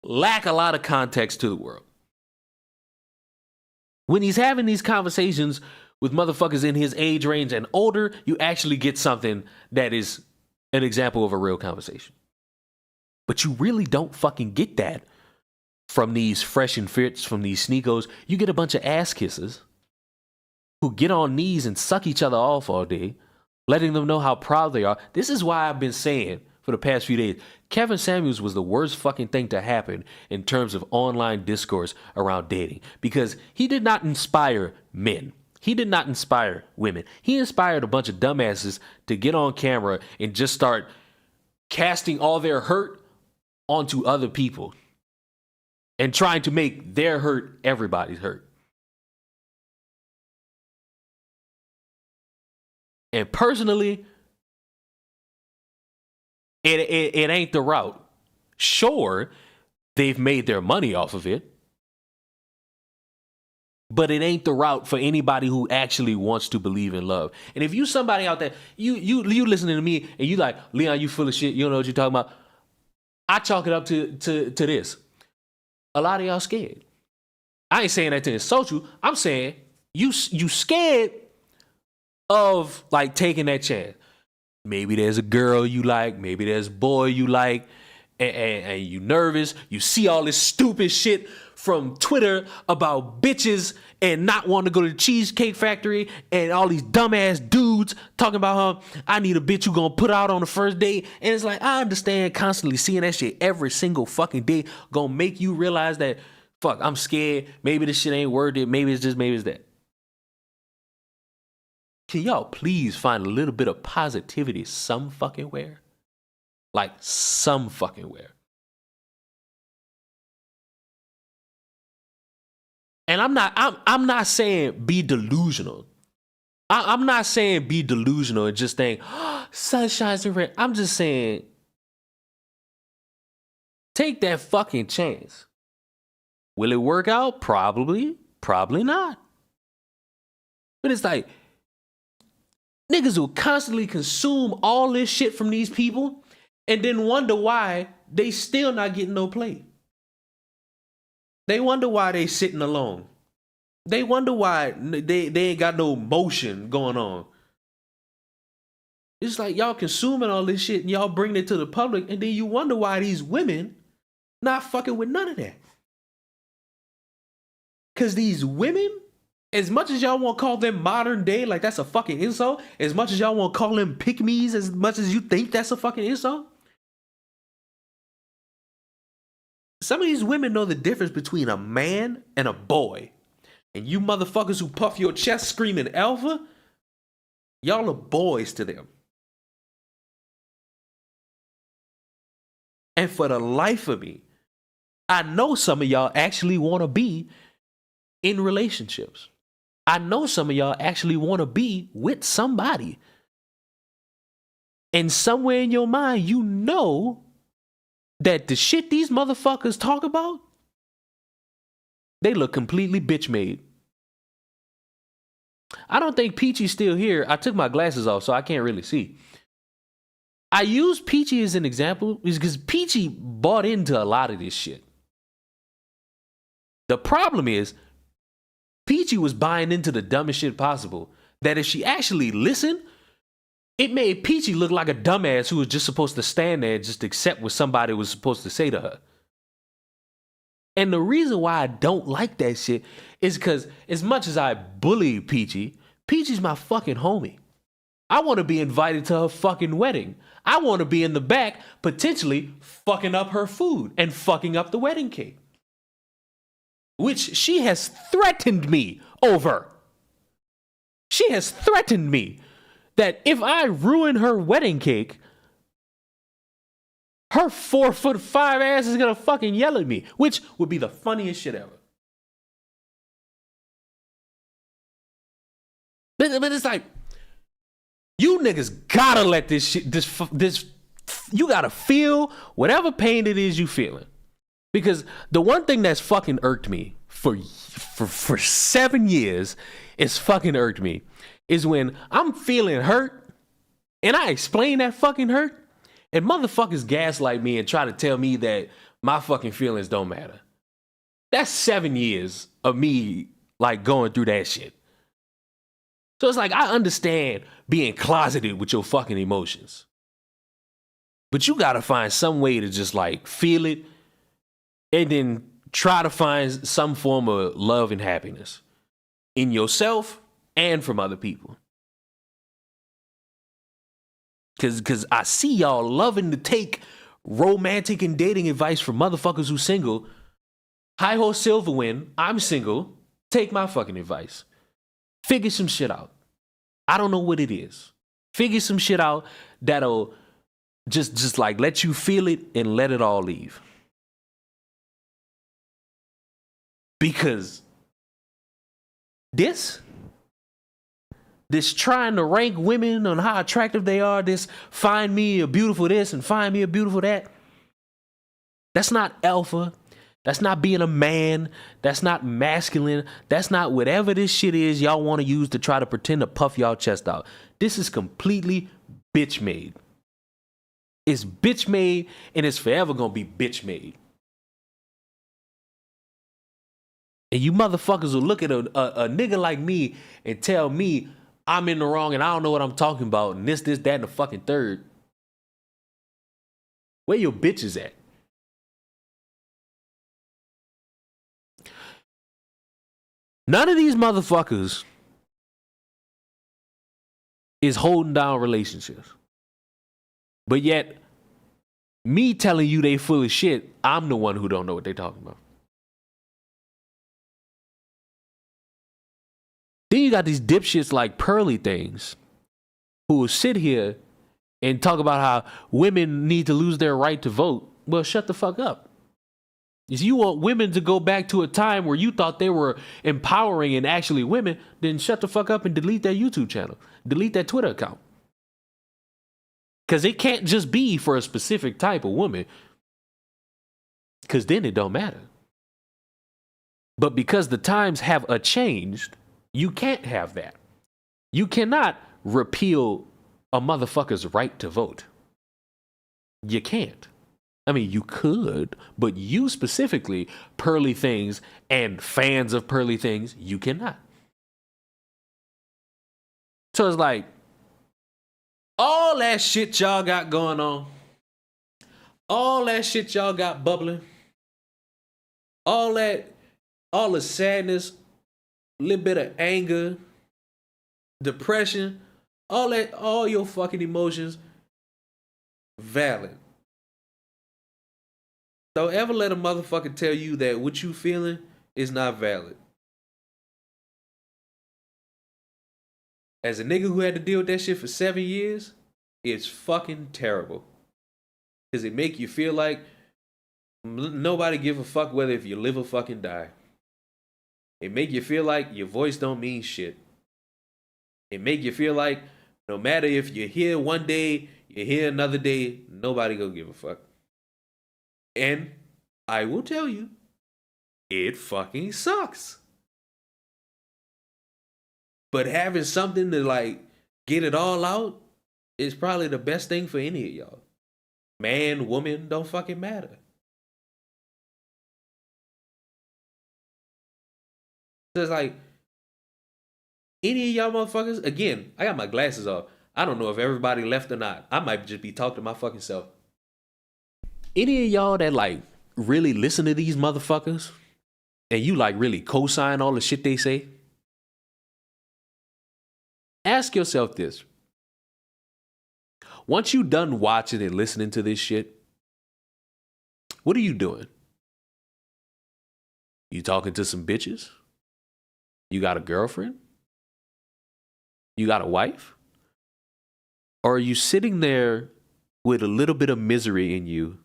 lack a lot of context to the world. When he's having these conversations with motherfuckers in his age range and older, you actually get something that is an example of a real conversation. But you really don't fucking get that from these fresh and fits, from these sneakos. You get a bunch of ass kissers who get on knees and suck each other off all day, letting them know how proud they are. This is why I've been saying for the past few days, Kevin Samuels was the worst fucking thing to happen in terms of online discourse around dating, because he did not inspire men. He did not inspire women. He inspired a bunch of dumbasses to get on camera and just start casting all their hurt onto other people and trying to make their hurt everybody's hurt. And personally, it ain't the route. Sure, they've made their money off of it, but it ain't the route for anybody who actually wants to believe in love. And if you somebody out there, you listening to me and you like, Leon, you full of shit, you don't know what you're talking about. I chalk it up to this. A lot of y'all scared. I ain't saying that to insult you. I'm saying you scared of like taking that chance. Maybe there's a girl you like, maybe there's a boy you like, and you nervous. You see all this stupid shit from Twitter about bitches and not wanting to go to the Cheesecake Factory, and all these dumbass dudes talking about how I need a bitch who gonna put out on the first date. And it's like, I understand constantly seeing that shit every single fucking day gonna make you realize that, fuck, I'm scared. Maybe this shit ain't worth it. Maybe it's this, maybe it's that. Can y'all please find a little bit of positivity some fucking where? Like some fucking where. And I'm not saying be delusional. I'm not saying be delusional and just think, oh, sun shines in red. I'm just saying take that fucking chance. Will it work out? Probably. Probably not. But it's like, niggas will constantly consume all this shit from these people and then wonder why they still not getting no play. They wonder why they sitting alone. They wonder why they ain't got no motion going on. It's like y'all consuming all this shit and y'all bring it to the public, and then you wonder why these women not fucking with none of that. Because these women, as much as y'all want to call them modern day, like that's a fucking insult, as much as y'all want to call them pick-me's, as much as you think that's a fucking insult, some of these women know the difference between a man and a boy. And you motherfuckers who puff your chest screaming alpha, y'all are boys to them. And for the life of me, I know some of y'all actually want to be in relationships. I know some of y'all actually want to be with somebody. And somewhere in your mind, you know that the shit these motherfuckers talk about, they look completely bitch made. I don't think Peachy's still here. I took my glasses off, so I can't really see. I use Peachy as an example because Peachy bought into a lot of this shit. The problem is, Peachy was buying into the dumbest shit possible. That if she actually listened, it made Peachy look like a dumbass who was just supposed to stand there and just accept what somebody was supposed to say to her. And the reason why I don't like that shit is because as much as I bully Peachy, Peachy's my fucking homie. I want to be invited to her fucking wedding. I want to be in the back, potentially fucking up her food and fucking up the wedding cake. Which she has threatened me over. She has threatened me that if I ruin her wedding cake, her 4'5" ass is gonna fucking yell at me, which would be the funniest shit ever. But it's like, you niggas gotta let this shit, this, you gotta feel whatever pain it is you feeling. Because the one thing that's fucking irked me for 7 years is fucking irked me is when I'm feeling hurt and I explain that fucking hurt and motherfuckers gaslight me and try to tell me that my fucking feelings don't matter. That's 7 years of me like going through that shit. So it's like, I understand being closeted with your fucking emotions, but you gotta find some way to just like feel it and then try to find some form of love and happiness in yourself and from other people. Cause I see y'all loving to take romantic and dating advice from motherfuckers who single. Hi ho Silverwind, I'm single. Take my fucking advice. Figure some shit out. I don't know what it is. Figure some shit out that'll just like let you feel it and let it all leave. Because this trying to rank women on how attractive they are, this find me a beautiful this and find me a beautiful that, that's not alpha. That's not being a man. That's not masculine. That's not whatever this shit is y'all want to use to try to pretend to puff y'all chest out. This is completely bitch made. It's bitch made and it's forever gonna be bitch made. And you motherfuckers will look at a nigga like me and tell me I'm in the wrong and I don't know what I'm talking about and this, that, and the fucking third. Where your bitches at? None of these motherfuckers is holding down relationships. But yet, me telling you they full of shit, I'm the one who don't know what they talking about. Then you got these dipshits like Pearly Things who will sit here and talk about how women need to lose their right to vote. Well, shut the fuck up. If you want women to go back to a time where you thought they were empowering and actually women, then shut the fuck up and delete that YouTube channel. Delete that Twitter account. Because it can't just be for a specific type of woman. Because then it don't matter. But because the times have changed, you can't have that. You cannot repeal a motherfucker's right to vote. You can't. I mean, you could, but you specifically, pearly things and fans of pearly things, you cannot. So it's like, all that shit y'all got going on, all that shit y'all got bubbling, all the sadness, a little bit of anger, depression, all your fucking emotions, valid. Don't ever let a motherfucker tell you that what you feeling is not valid. As a nigga who had to deal with that shit for 7 years, it's fucking terrible. Because it make you feel like nobody give a fuck whether if you live or fucking die. It make you feel like your voice don't mean shit. It make you feel like no matter if you're here one day, you're here another day, nobody gonna give a fuck. And I will tell you, it fucking sucks. But having something to like get it all out is probably the best thing for any of y'all. Man, woman, don't fucking matter. So it's like, any of y'all motherfuckers, again, I got my glasses off. I don't know if everybody left or not. I might just be talking to my fucking self. Any of y'all that like really listen to these motherfuckers and you like really co-sign all the shit they say, ask yourself this. Once you done watching and listening to this shit, what are you doing? You talking to some bitches? You got a girlfriend? You got a wife? Or are you sitting there with a little bit of misery in you,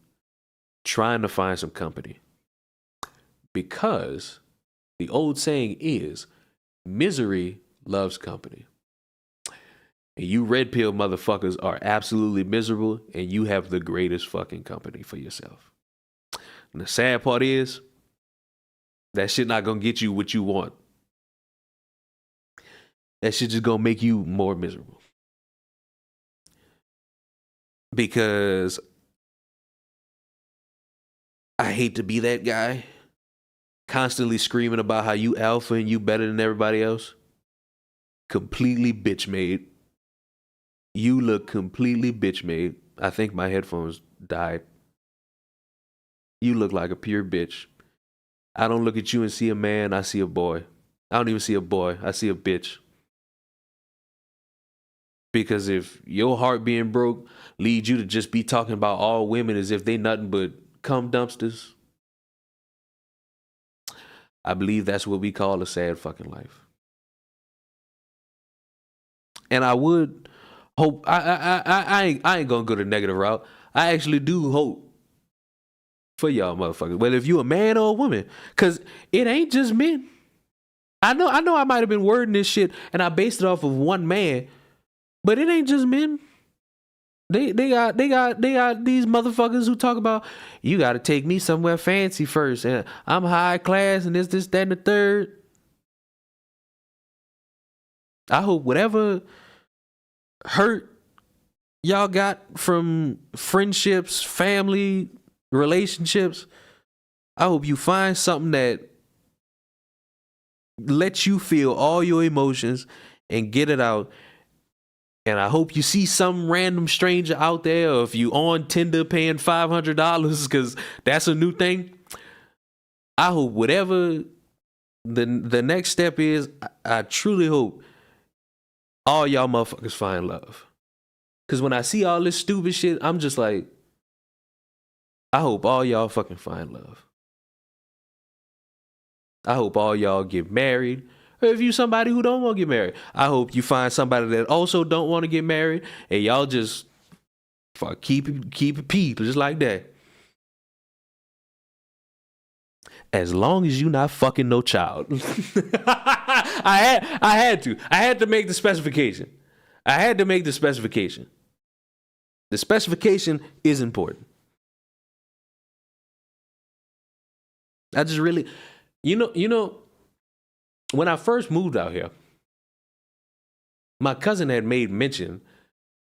trying to find some company? Because the old saying is, misery loves company. And you red pill motherfuckers are absolutely miserable, and you have the greatest fucking company for yourself. And the sad part is, that shit not gonna get you what you want. That shit just gonna make you more miserable. Because I hate to be that guy, constantly screaming about how you alpha and you better than everybody else. Completely bitch made. You look completely bitch made. I think my headphones died. You look like a pure bitch. I don't look at you and see a man, I see a boy. I don't even see a boy, I see a bitch. Because if your heart being broke leads you to just be talking about all women as if they nothing but cum dumpsters, I believe that's what we call a sad fucking life. And I would hope, I ain't gonna go the negative route. I actually do hope for y'all motherfuckers, whether if you a man or a woman, because it ain't just men. I know I might have been wording this shit and I based it off of one man, but it ain't just men. They got these motherfuckers who talk about, you got to take me somewhere fancy first, and I'm high class, and this, that, and the third. I hope whatever hurt y'all got from friendships, family, relationships, I hope you find something that lets you feel all your emotions and get it out. And I hope you see some random stranger out there, or if you on Tinder paying $500 because that's a new thing. I hope whatever the next step is, I truly hope all y'all motherfuckers find love. Because when I see all this stupid shit, I'm just like, I hope all y'all fucking find love. I hope all y'all get married. Or if you somebody who don't want to get married, I hope you find somebody that also don't want to get married, and y'all just keep it peep just like that. as long as you not fucking no child. I had to make the specification. I had to make the specification. The specification is important. I just really, you know, when I first moved out here, my cousin had made mention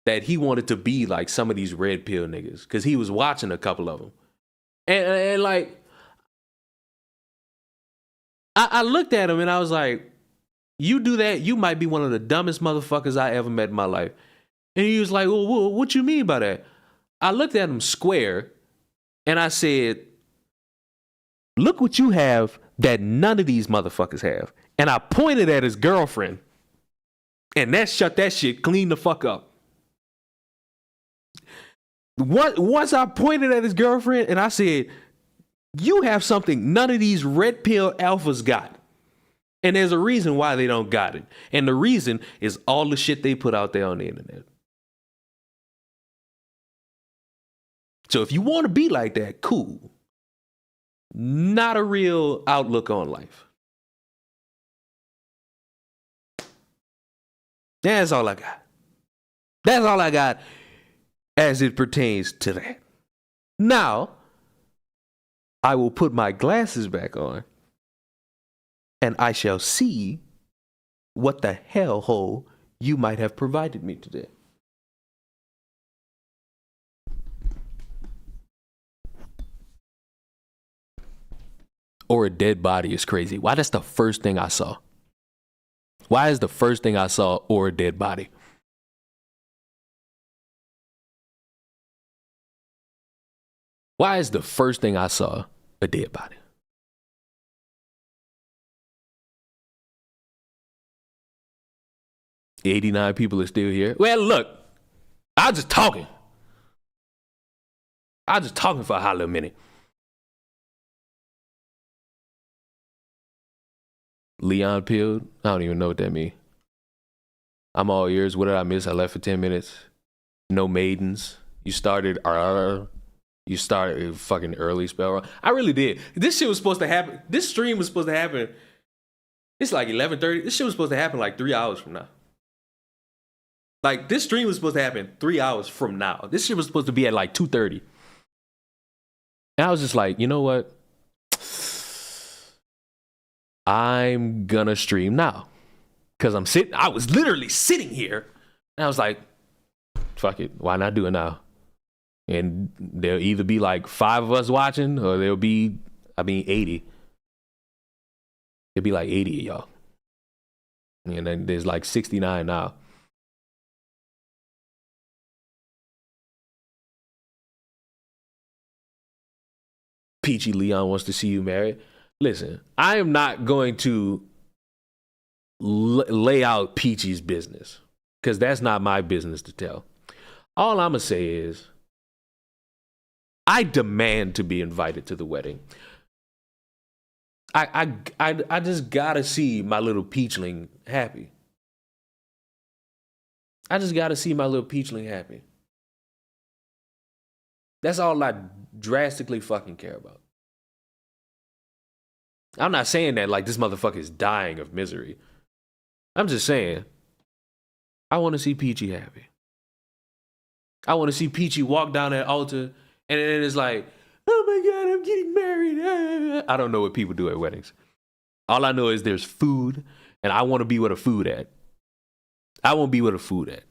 that he wanted to be like some of these red pill niggas because he was watching a couple of them. And like, I looked at him and I was like, you do that, you might be one of the dumbest motherfuckers I ever met in my life. And he was like, well, what you mean by that? I looked at him square and I said, look what you have that none of these motherfuckers have. And I pointed at his girlfriend. And that shut that shit clean the fuck up. Once I pointed at his girlfriend and I said, you have something none of these red pill alphas got. And there's a reason why they don't got it. And the reason is all the shit they put out there on the internet. So if you want to be like that, cool. Not a real outlook on life. That's all I got. That's all I got as it pertains to that. Now, I will put my glasses back on and I shall see what the hellhole you might have provided me today. Or a dead body is crazy. Why that's the first thing I saw? Why is the first thing I saw or a dead body? Why is the first thing I saw a dead body? The 89 people are still here. Well, look, I was just talking. For a hot little minute. Leon peeled? I don't even know what that means. I'm all ears. What did I miss? I left for 10 minutes. No maidens. You started a fucking early spell. I really did. This shit was supposed to happen. This stream was supposed to happen. It's like 11:30. This shit was supposed to happen like 3 hours from now. Like, this stream was supposed to happen 3 hours from now. This shit was supposed to be at like 2:30. And I was just like, you know what? I'm gonna stream now. Cause I was literally sitting here and I was like, fuck it, why not do it now? And there'll either be like 5 of us watching or there'll be, 80. It'll be like 80 of y'all. And then there's like 69 now. Peachy Leon wants to see you married. Listen, I am not going to lay out Peachy's business because that's not my business to tell. All I'm going to say is I demand to be invited to the wedding. I just got to see my little peachling happy. I just got to see my little peachling happy. That's all I drastically fucking care about. I'm not saying that like this motherfucker is dying of misery. I'm just saying, I want to see Peachy happy. I want to see Peachy walk down that altar and then it's like, oh my God, I'm getting married. I don't know what people do at weddings. All I know is there's food and I want to be where the food at. I won't be where the food at.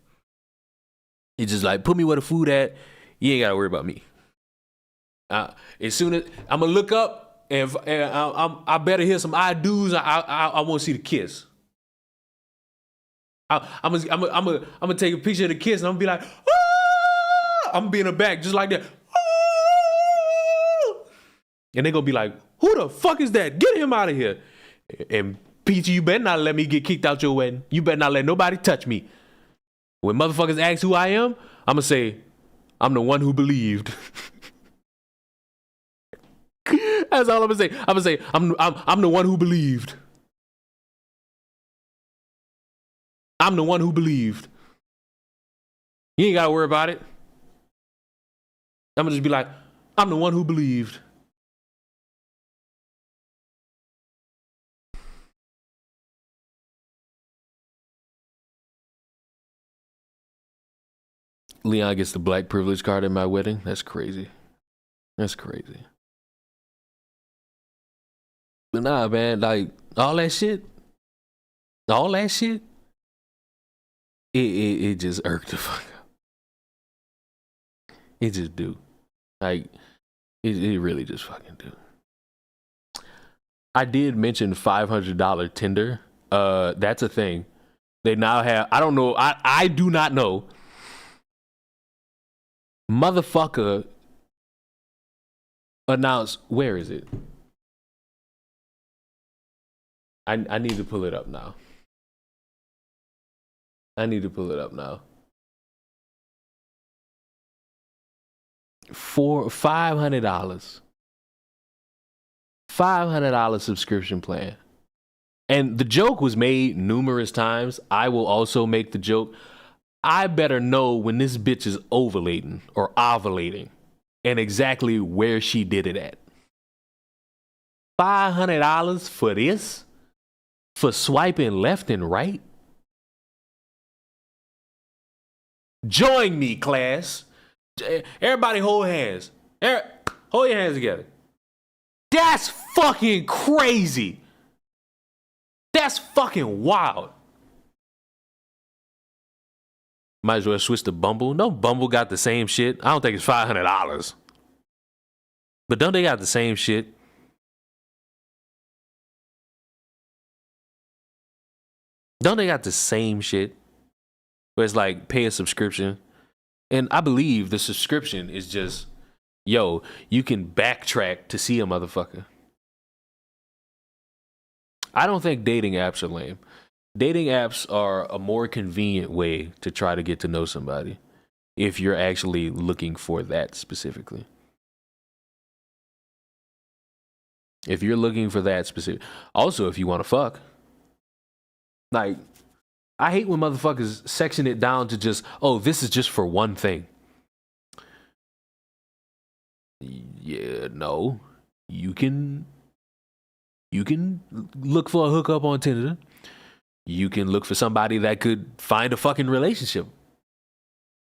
It's just like, put me where the food at. You ain't got to worry about me. As soon as I'm going to look up, and I better hear some I do's. I want to see the kiss. I'm gonna take a picture of the kiss and I'm gonna be like, ah! I'm gonna be in the back just like that. Ah! And they're gonna be like, who the fuck is that? Get him out of here. And Peachy, you better not let me get kicked out your wedding. You better not let nobody touch me. When motherfuckers ask who I am, I'm gonna say, I'm the one who believed. That's all I'm gonna say. I'm gonna say I'm the one who believed. I'm the one who believed. You ain't gotta worry about it. I'm gonna just be like, I'm the one who believed. Leon gets the black privilege card at my wedding. That's crazy. That's crazy. But nah, man, like all that shit, it just irked the fuck up. It just do. Like, it really just fucking do. I did mention $500 Tinder. That's a thing. They now have, I don't know, I do not know. Motherfucker announced, where is it? I need to pull it up now. For $500. $500 subscription plan. And the joke was made numerous times. I will also make the joke. I better know when this bitch is ovulating or ovulating and exactly where she did it at. $500 for this? For swiping left and right? Join me, class. Everybody hold hands. Hold your hands together. That's fucking crazy. That's fucking wild. Might as well switch to Bumble. No, Bumble got the same shit. I don't think it's $500. But don't they got the same shit? Don't they got the same shit? Where it's like pay a subscription. And I believe the subscription is just, yo, you can backtrack to see a motherfucker. I don't think dating apps are lame. Dating apps are a more convenient way to try to get to know somebody if you're actually looking for that specifically. If you're looking for that specific. Also, if you want to fuck. Like, I hate when motherfuckers section it down to just, oh, this is just for one thing. Yeah, no. You can look for a hookup on Tinder. You can look for somebody that could find a fucking relationship.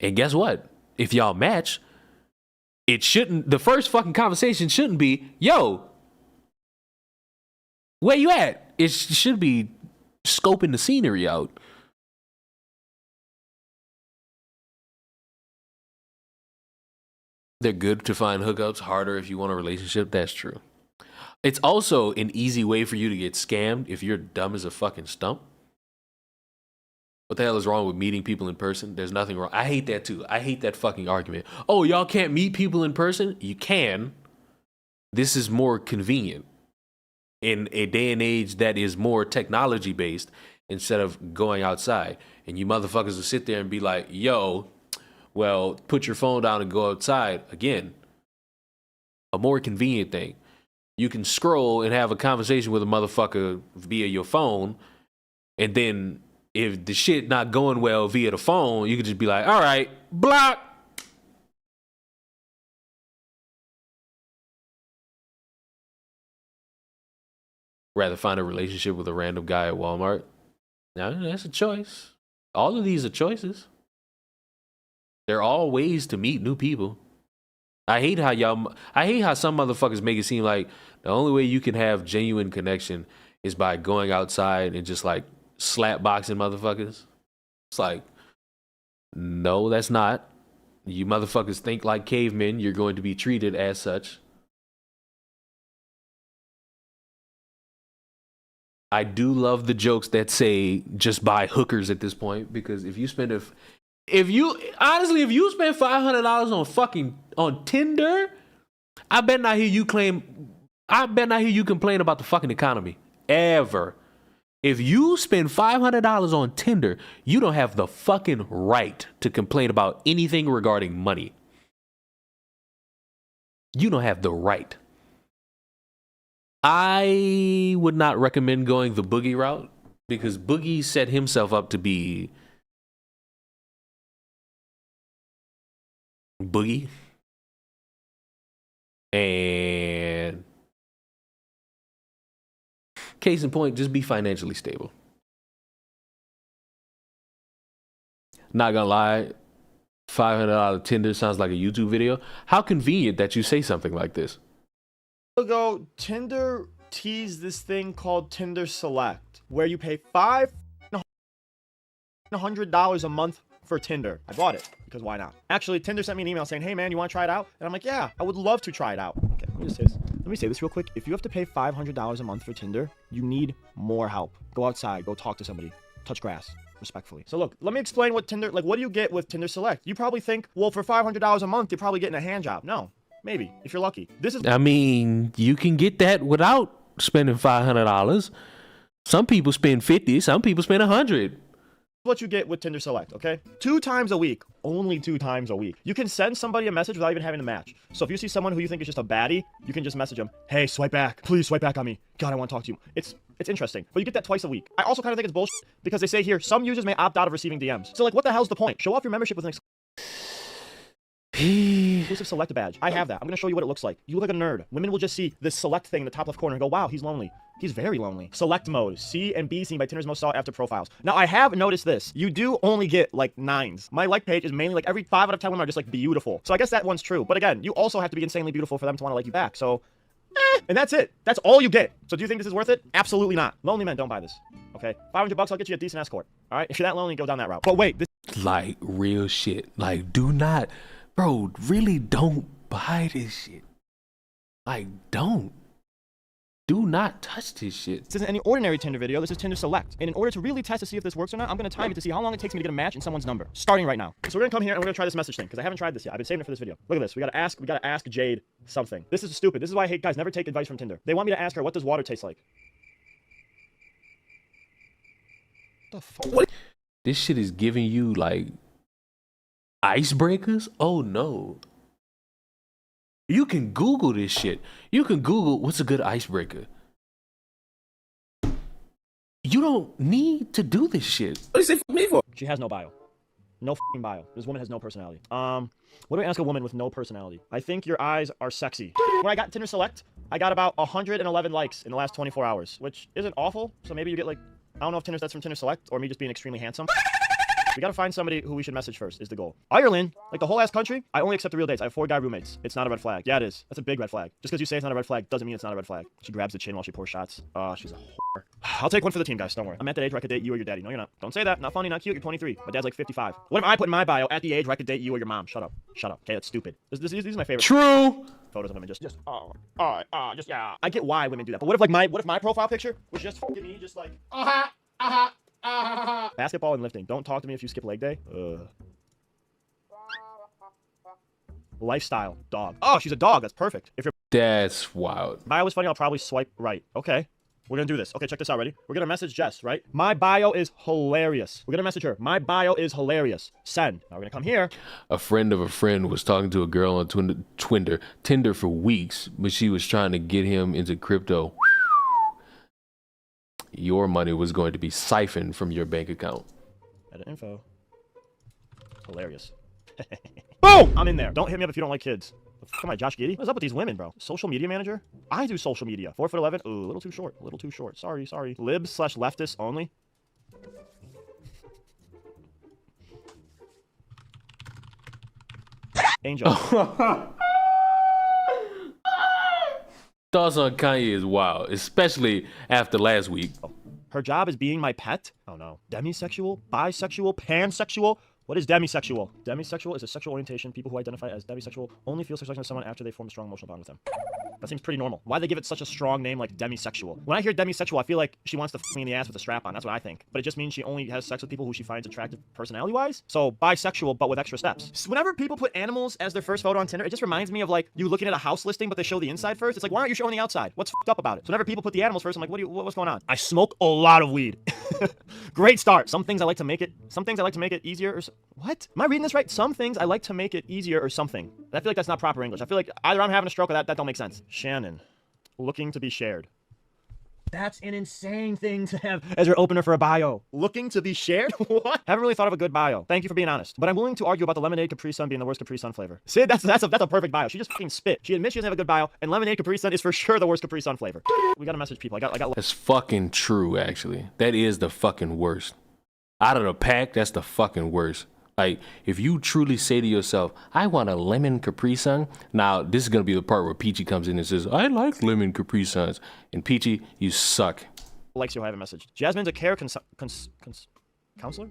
And guess what? If y'all match, the first fucking conversation shouldn't be, yo, where you at? It should be scoping the scenery out. They're good to find hookups, harder if you want a relationship. That's true. It's also an easy way for you to get scammed if you're dumb as a fucking stump. What the hell is wrong with meeting people in person? There's nothing wrong. I hate that too. I hate that fucking argument. Oh, y'all can't meet people in person? You can. This is more convenient in a day and age that is more technology based instead of going outside. And you motherfuckers will sit there and be like, yo, well, put your phone down and go outside. Again, a more convenient thing. You can scroll and have a conversation with a motherfucker via your phone, and then if the shit not going well via the phone, you could just be like, all right, block. Rather find a relationship with a random guy at Walmart. Now, that's a choice. All of these are choices. They're all ways to meet new people. I hate how some motherfuckers make it seem like the only way you can have genuine connection is by going outside and just like slap boxing motherfuckers. It's like, no, that's not. You motherfuckers think like cavemen. You're going to be treated as such. I do love the jokes that say just buy hookers at this point, because if you spend if you spend $500 on Tinder, I bet not hear you complain about the fucking economy ever. If you spend $500 on Tinder, you don't have the fucking right to complain about anything regarding money. You don't have the right. I would not recommend going the Boogie route, because Boogie set himself up to be Boogie. And case in point, just be financially stable. Not gonna lie, $500 Tinder sounds like a YouTube video. How convenient that you say something like this. Ago, Tinder teased this thing called Tinder Select, where you pay $500 a month for Tinder. I bought it because why not? Actually, Tinder sent me an email saying, "Hey man, you want to try it out?" And I'm like, "Yeah, I would love to try it out." Okay, let me say this real quick. If you have to pay $500 a month for Tinder, you need more help. Go outside, go talk to somebody, touch grass. Respectfully. So look, let me explain what Tinder, like, what do you get with Tinder Select? You probably think, well, for $500 a month, you're probably getting a hand job. No, maybe, if you're lucky. I mean, you can get that without spending $500. Some people spend 50, some people spend 100. What you get with Tinder Select, okay? 2 times a week, only 2 times a week. You can send somebody a message without even having to match. So if you see someone who you think is just a baddie, you can just message them, "Hey, swipe back. Please swipe back on me. God, I want to talk to you." It's interesting, but you get that twice a week. I also kind of think it's bullshit because they say here, some users may opt out of receiving DMs. So like, what the hell's the point? Show off your membership with an exclusive Select badge. I have that. I'm going to show you what it looks like. You look like a nerd. Women will just see this Select thing in the top left corner and go, "Wow, he's lonely. He's very lonely." Select mode. C and B seen by Tinder's most sought after profiles. Now, I have noticed this. You do only get like 9s. My like page is mainly like every 5 out of 10 women are just like beautiful. So I guess that one's true. But again, you also have to be insanely beautiful for them to want to like you back. So, and that's it. That's all you get. So do you think this is worth it? Absolutely not. Lonely men, don't buy this. Okay? $500, I'll get you a decent escort. All right? If you're that lonely, go down that route. But wait, this Like, real shit. Like, do not, bro, really don't buy this shit. Like, don't. Do not touch this shit. isn't any ordinary Tinder video. This is Tinder Select. And in order to really test to see if this works or not, I'm going to time it to see how long it takes me to get a match in someone's number. Starting right now. So we're going to come here and we're going to try this message thing because I haven't tried this yet. I've been saving it for this video. Look at this. We got to ask Jade something. This is stupid. This is why I hate guys. Never take advice from Tinder. They want me to ask her, "What does water taste like?" What the fuck? What? This shit is giving you like icebreakers? Oh no. You can Google this shit. You can Google what's a good icebreaker. You don't need to do this shit. What is it for me for? She has no bio. No f***ing bio. This woman has no personality. What do I ask a woman with no personality? I think your eyes are sexy. When I got Tinder Select, I got about 111 likes in the last 24 hours, which isn't awful. So maybe you get like, I don't know if that's from Tinder Select or me just being extremely handsome. We gotta find somebody who we should message first is the goal. Ireland, like the whole ass country, I only accept the real dates. I have 4 guy roommates. It's not a red flag. Yeah, it is. That's a big red flag. Just because you say it's not a red flag doesn't mean it's not a red flag. She grabs the chin while she pours shots. Oh, she's a whore. I'll take one for the team, guys. Don't worry. I'm at that age where I could date you or your daddy. No, you're not. Don't say that. Not funny, not cute. You're 23. My dad's like 55. What if I put in my bio at the age where I could date you or your mom? Shut up. Shut up. Okay, that's stupid. These are my favorite. True. Photos of women just yeah. I get why women do that, but what if my profile picture was just fucking me, just like basketball and lifting. Don't talk to me if you skip leg day. Lifestyle dog. Oh, she's a dog. That's perfect. If your That's wild. bio was funny, I'll probably swipe right. Okay. We're gonna do this. Okay, check this out. Ready? We're gonna message Jess, right? My bio is hilarious. We're gonna message her. My bio is hilarious. Send. Now we're gonna come here. A friend of a friend was talking to a girl on Tinder for weeks, but she was trying to get him into crypto. Your money was going to be siphoned from your bank account. Edit info. Hilarious. Boom! I'm in there. Don't hit me up if you don't like kids. Come on, Josh Giddy. What's up with these women, bro? Social media manager? I do social media. 4'11". Ooh, a little too short. A little too short. Sorry. Libs/leftists only. Angel. Thoughts on Kanye is wild, especially after last week. Her job is being my pet? Oh no. Demisexual? Bisexual? Pansexual? What is demisexual? Demisexual is a sexual orientation. People who identify as demisexual only feel sexual with someone after they form a strong emotional bond with them. That seems pretty normal. Why they give it such a strong name like demisexual? When I hear demisexual, I feel like she wants to f me in the ass with a strap on. That's what I think. But it just means she only has sex with people who she finds attractive personality-wise. So bisexual, but with extra steps. So whenever people put animals as their first photo on Tinder, it just reminds me of like you looking at a house listing, but they show the inside first. It's like, why aren't you showing the outside? What's f***ed up about it? So whenever people put the animals first, I'm like, what's going on? I smoke a lot of weed. Great start. Some things I like to make it easier or what? Am I reading this right? Some things I like to make it easier or something. I feel like that's not proper English. I feel like either I'm having a stroke or that don't make sense. Shannon. Looking to be shared. That's an insane thing to have as your opener for a bio. Looking to be shared? What? Haven't really thought of a good bio. Thank you for being honest. But I'm willing to argue about the lemonade Capri Sun being the worst Capri Sun flavor. Sid, that's a perfect bio. She just fucking spit. She admits she doesn't have a good bio, and lemonade Capri Sun is for sure the worst Capri Sun flavor. We gotta message people. I got. That's fucking true, actually. That is the fucking worst. Out of the pack, that's the fucking worst. Like, if you truly say to yourself, I want a lemon Capri Sun. Now, this is going to be the part where Peachy comes in and says, I like lemon Capri Suns. And Peachy, you suck. Likes you, I have a message. Jasmine's a care counselor?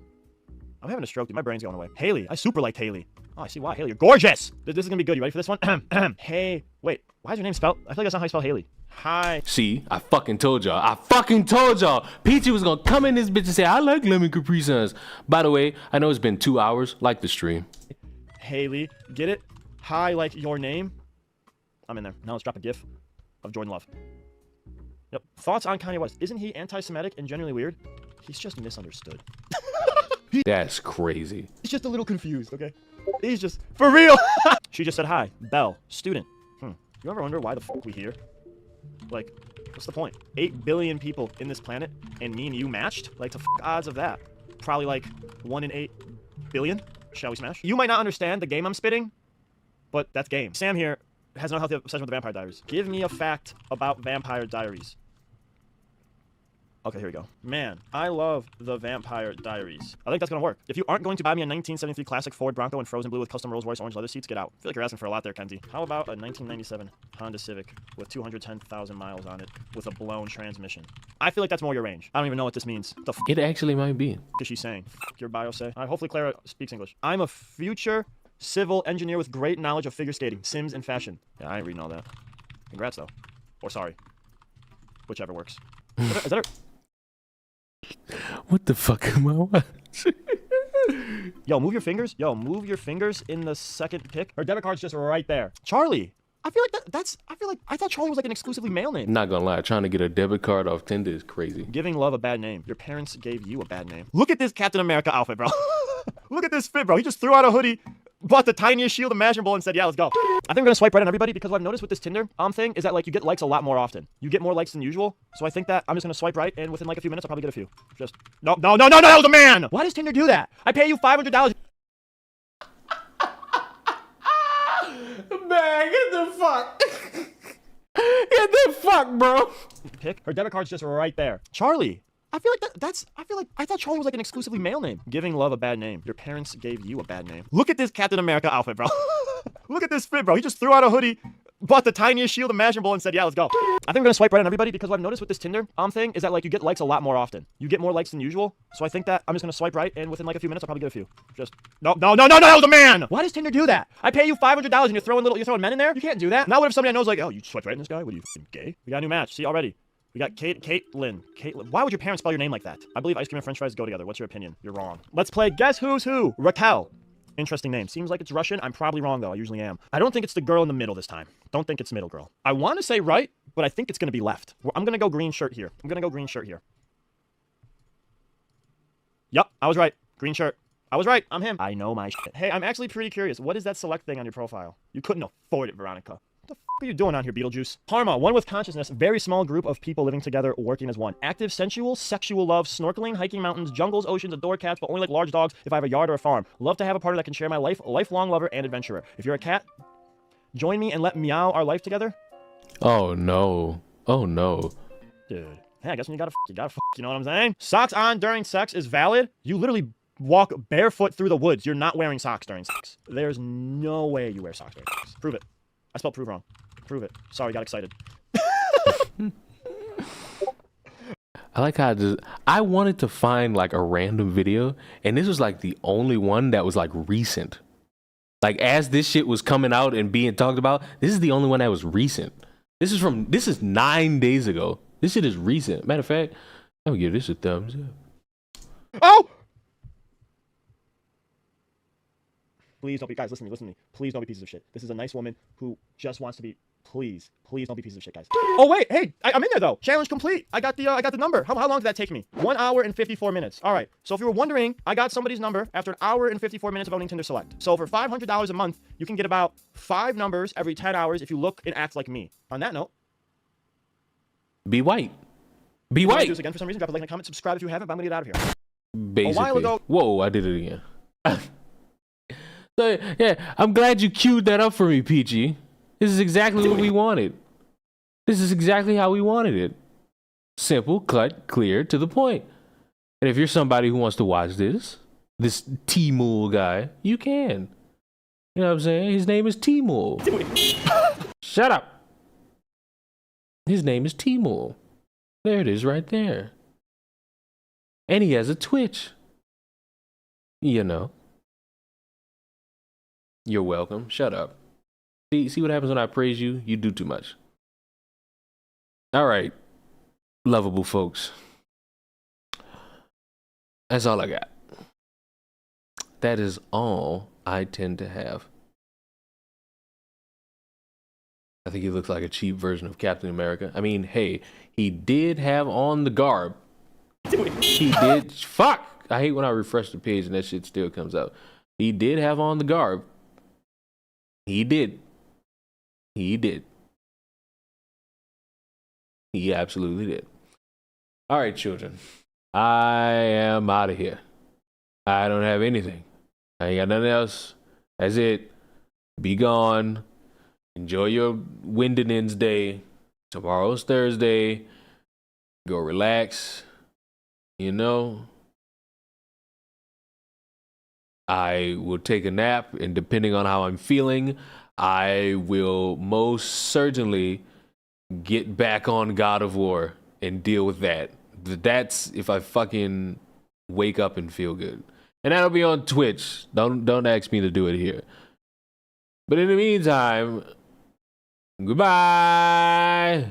I'm having a stroke, dude. My brain's going away. Haley. I super liked Haley. Oh, I see why. Haley, you're gorgeous. This is going to be good. You ready for this one? Hey, wait. Why is your name spelled? I feel like that's not how you spell Haley. Hi. See, I fucking told y'all. Peachy was going to come in this bitch and say, I like lemon Capri Suns. By the way, I know it's been 2 hours. Like the stream. Haley, get it? Hi, like your name? I'm in there. Now let's drop a gif of Jordan Love. Yep. Thoughts on Kanye West? Isn't he anti-Semitic and generally weird? He's just misunderstood. That's crazy. He's just a little confused, okay? He's just, for real! She just said hi. Belle, student. You ever wonder why the fuck we here? Like, what's the point? 8 billion people in this planet, and me and you matched? Like, the fuck odds of that? Probably like 1 in 8 billion? Shall we smash? You might not understand the game I'm spitting, but that's game. Sam here has no healthy obsession with the Vampire Diaries. Give me a fact about Vampire Diaries. Okay, here we go. Man, I love the Vampire Diaries. I think that's gonna work. If you aren't going to buy me a 1973 classic Ford Bronco in frozen blue with custom Rolls Royce orange leather seats, get out. I feel like you're asking for a lot there, Kenzie. How about a 1997 Honda Civic with 210,000 miles on it with a blown transmission? I feel like that's more your range. I don't even know what this means. What the f It actually might be. is she saying? F your bio say. Hopefully Clara speaks English. I'm a future civil engineer with great knowledge of figure skating, Sims, and fashion. Yeah, I ain't reading all that. Congrats, though. Or sorry. Whichever works. Is that her? What the fuck am I watching? Yo, move your fingers. Yo, move your fingers in the second pick. Her debit card's just right there. Charlie. I feel like I thought Charlie was like an exclusively male name. Not gonna lie, trying to get a debit card off Tinder is crazy. Giving love a bad name. Your parents gave you a bad name. Look at this Captain America outfit, bro. Look at this fit, bro. He just threw out a hoodie, bought the tiniest shield imaginable, and said, yeah, let's go. I think we're gonna swipe right on everybody because what I've noticed with this Tinder thing is that like you get likes a lot more often. You get more likes than usual. So I think that I'm just gonna swipe right, and within like a few minutes, I'll probably get a few. Just no, that was a man. Why does Tinder do that? I pay you $500. Man, get the fuck. Get the fuck, bro. Pick. Her debit card's just right there. Charlie. I feel like I thought Charlie was like an exclusively male name. Giving love a bad name. Your parents gave you a bad name. Look at this Captain America outfit, bro. Look at this fit, bro. He just threw out a hoodie, bought the tiniest shield imaginable, and said, yeah, let's go. I think we're gonna swipe right on everybody because what I've noticed with this Tinder thing is that like you get likes a lot more often. You get more likes than usual. So I think that I'm just gonna swipe right, and within like a few minutes, I'll probably get a few. Just no, that was a man. Why does Tinder do that? I pay you $500 and you're throwing men in there? You can't do that. Now what if somebody I know is like, oh, you swiped right in this guy? What are you, gay? We got a new match. See already. We got Caitlin. Why would your parents spell your name like that? I believe ice cream and french fries go together. What's your opinion? You're wrong. Let's play Guess Who's Who. Raquel. Interesting name. Seems like it's Russian. I'm probably wrong, though. I usually am. I don't think it's the girl in the middle this time. Don't think it's middle girl. I want to say right, but I think it's going to be left. I'm going to go green shirt here. Yup, I was right. Green shirt. I was right. I'm him. I know my shit. Hey, I'm actually pretty curious. What is that select thing on your profile? You couldn't afford it, Veronica. What the f are you doing on here, Beetlejuice? Karma, one with consciousness, very small group of people living together, working as one. Active, sensual, sexual love, snorkeling, hiking mountains, jungles, oceans, adore cats, but only like large dogs if I have a yard or a farm. Love to have a partner that can share my life, lifelong lover and adventurer. If you're a cat, join me and let meow our life together. Oh no. Oh no. Dude. Hey, I guess when you gotta you know what I'm saying? Socks on during sex is valid. You literally walk barefoot through the woods. You're not wearing socks during sex. There's no way you wear socks during sex. Prove it. I spelled prove wrong. Prove it. Sorry, got excited. I like how I wanted to find like a random video, and this was like the only one that was like recent. Like as this shit was coming out and being talked about, this is the only one that was recent. This is 9 days ago. This shit is recent. Matter of fact, I'm gonna give this a thumbs up. Oh! Please don't be, guys, listen to me. Please don't be pieces of shit. This is a nice woman who just wants to be, please don't be pieces of shit, guys. Oh wait, hey, I'm in there though. Challenge complete. I got the number. How long did that take me? 1 hour and 54 minutes. All right. So if you were wondering, I got somebody's number after an hour and 54 minutes of owning Tinder Select. So for $500 a month, you can get about 5 numbers every 10 hours if you look and act like me. On that note, be white. Be if you wanna white. do this again for some reason, drop a like and a comment, subscribe if you haven't, but I'm gonna get out of here. Basically. A while ago. Whoa, I did it again. So, yeah, I'm glad you queued that up for me, Peachy. This is exactly what we wanted. This is exactly how we wanted it. Simple, cut, clear, to the point. And if you're somebody who wants to watch this, this T-Mule guy, you can. You know what I'm saying? His name is T-Mule. Shut up. His name is T-Mule. There it is right there. And he has a Twitch. You know. You're welcome. Shut up. See what happens when I praise you? You do too much. All right. Lovable folks. That's all I got. That is all I tend to have. I think he looks like a cheap version of Captain America. I mean, hey, he did have on the garb. He did. Fuck! I hate when I refresh the page and that shit still comes up. He did have on the garb. He did. He did. He absolutely did. All right, children. I am out of here. I don't have anything. I ain't got nothing else. That's it. Be gone. Enjoy your Windinins day. Tomorrow's Thursday. Go relax. You know. I will take a nap, and depending on how I'm feeling, I will most certainly get back on God of War and deal with that. That's if I fucking wake up and feel good. And that'll be on Twitch. Don't ask me to do it here. But in the meantime, goodbye.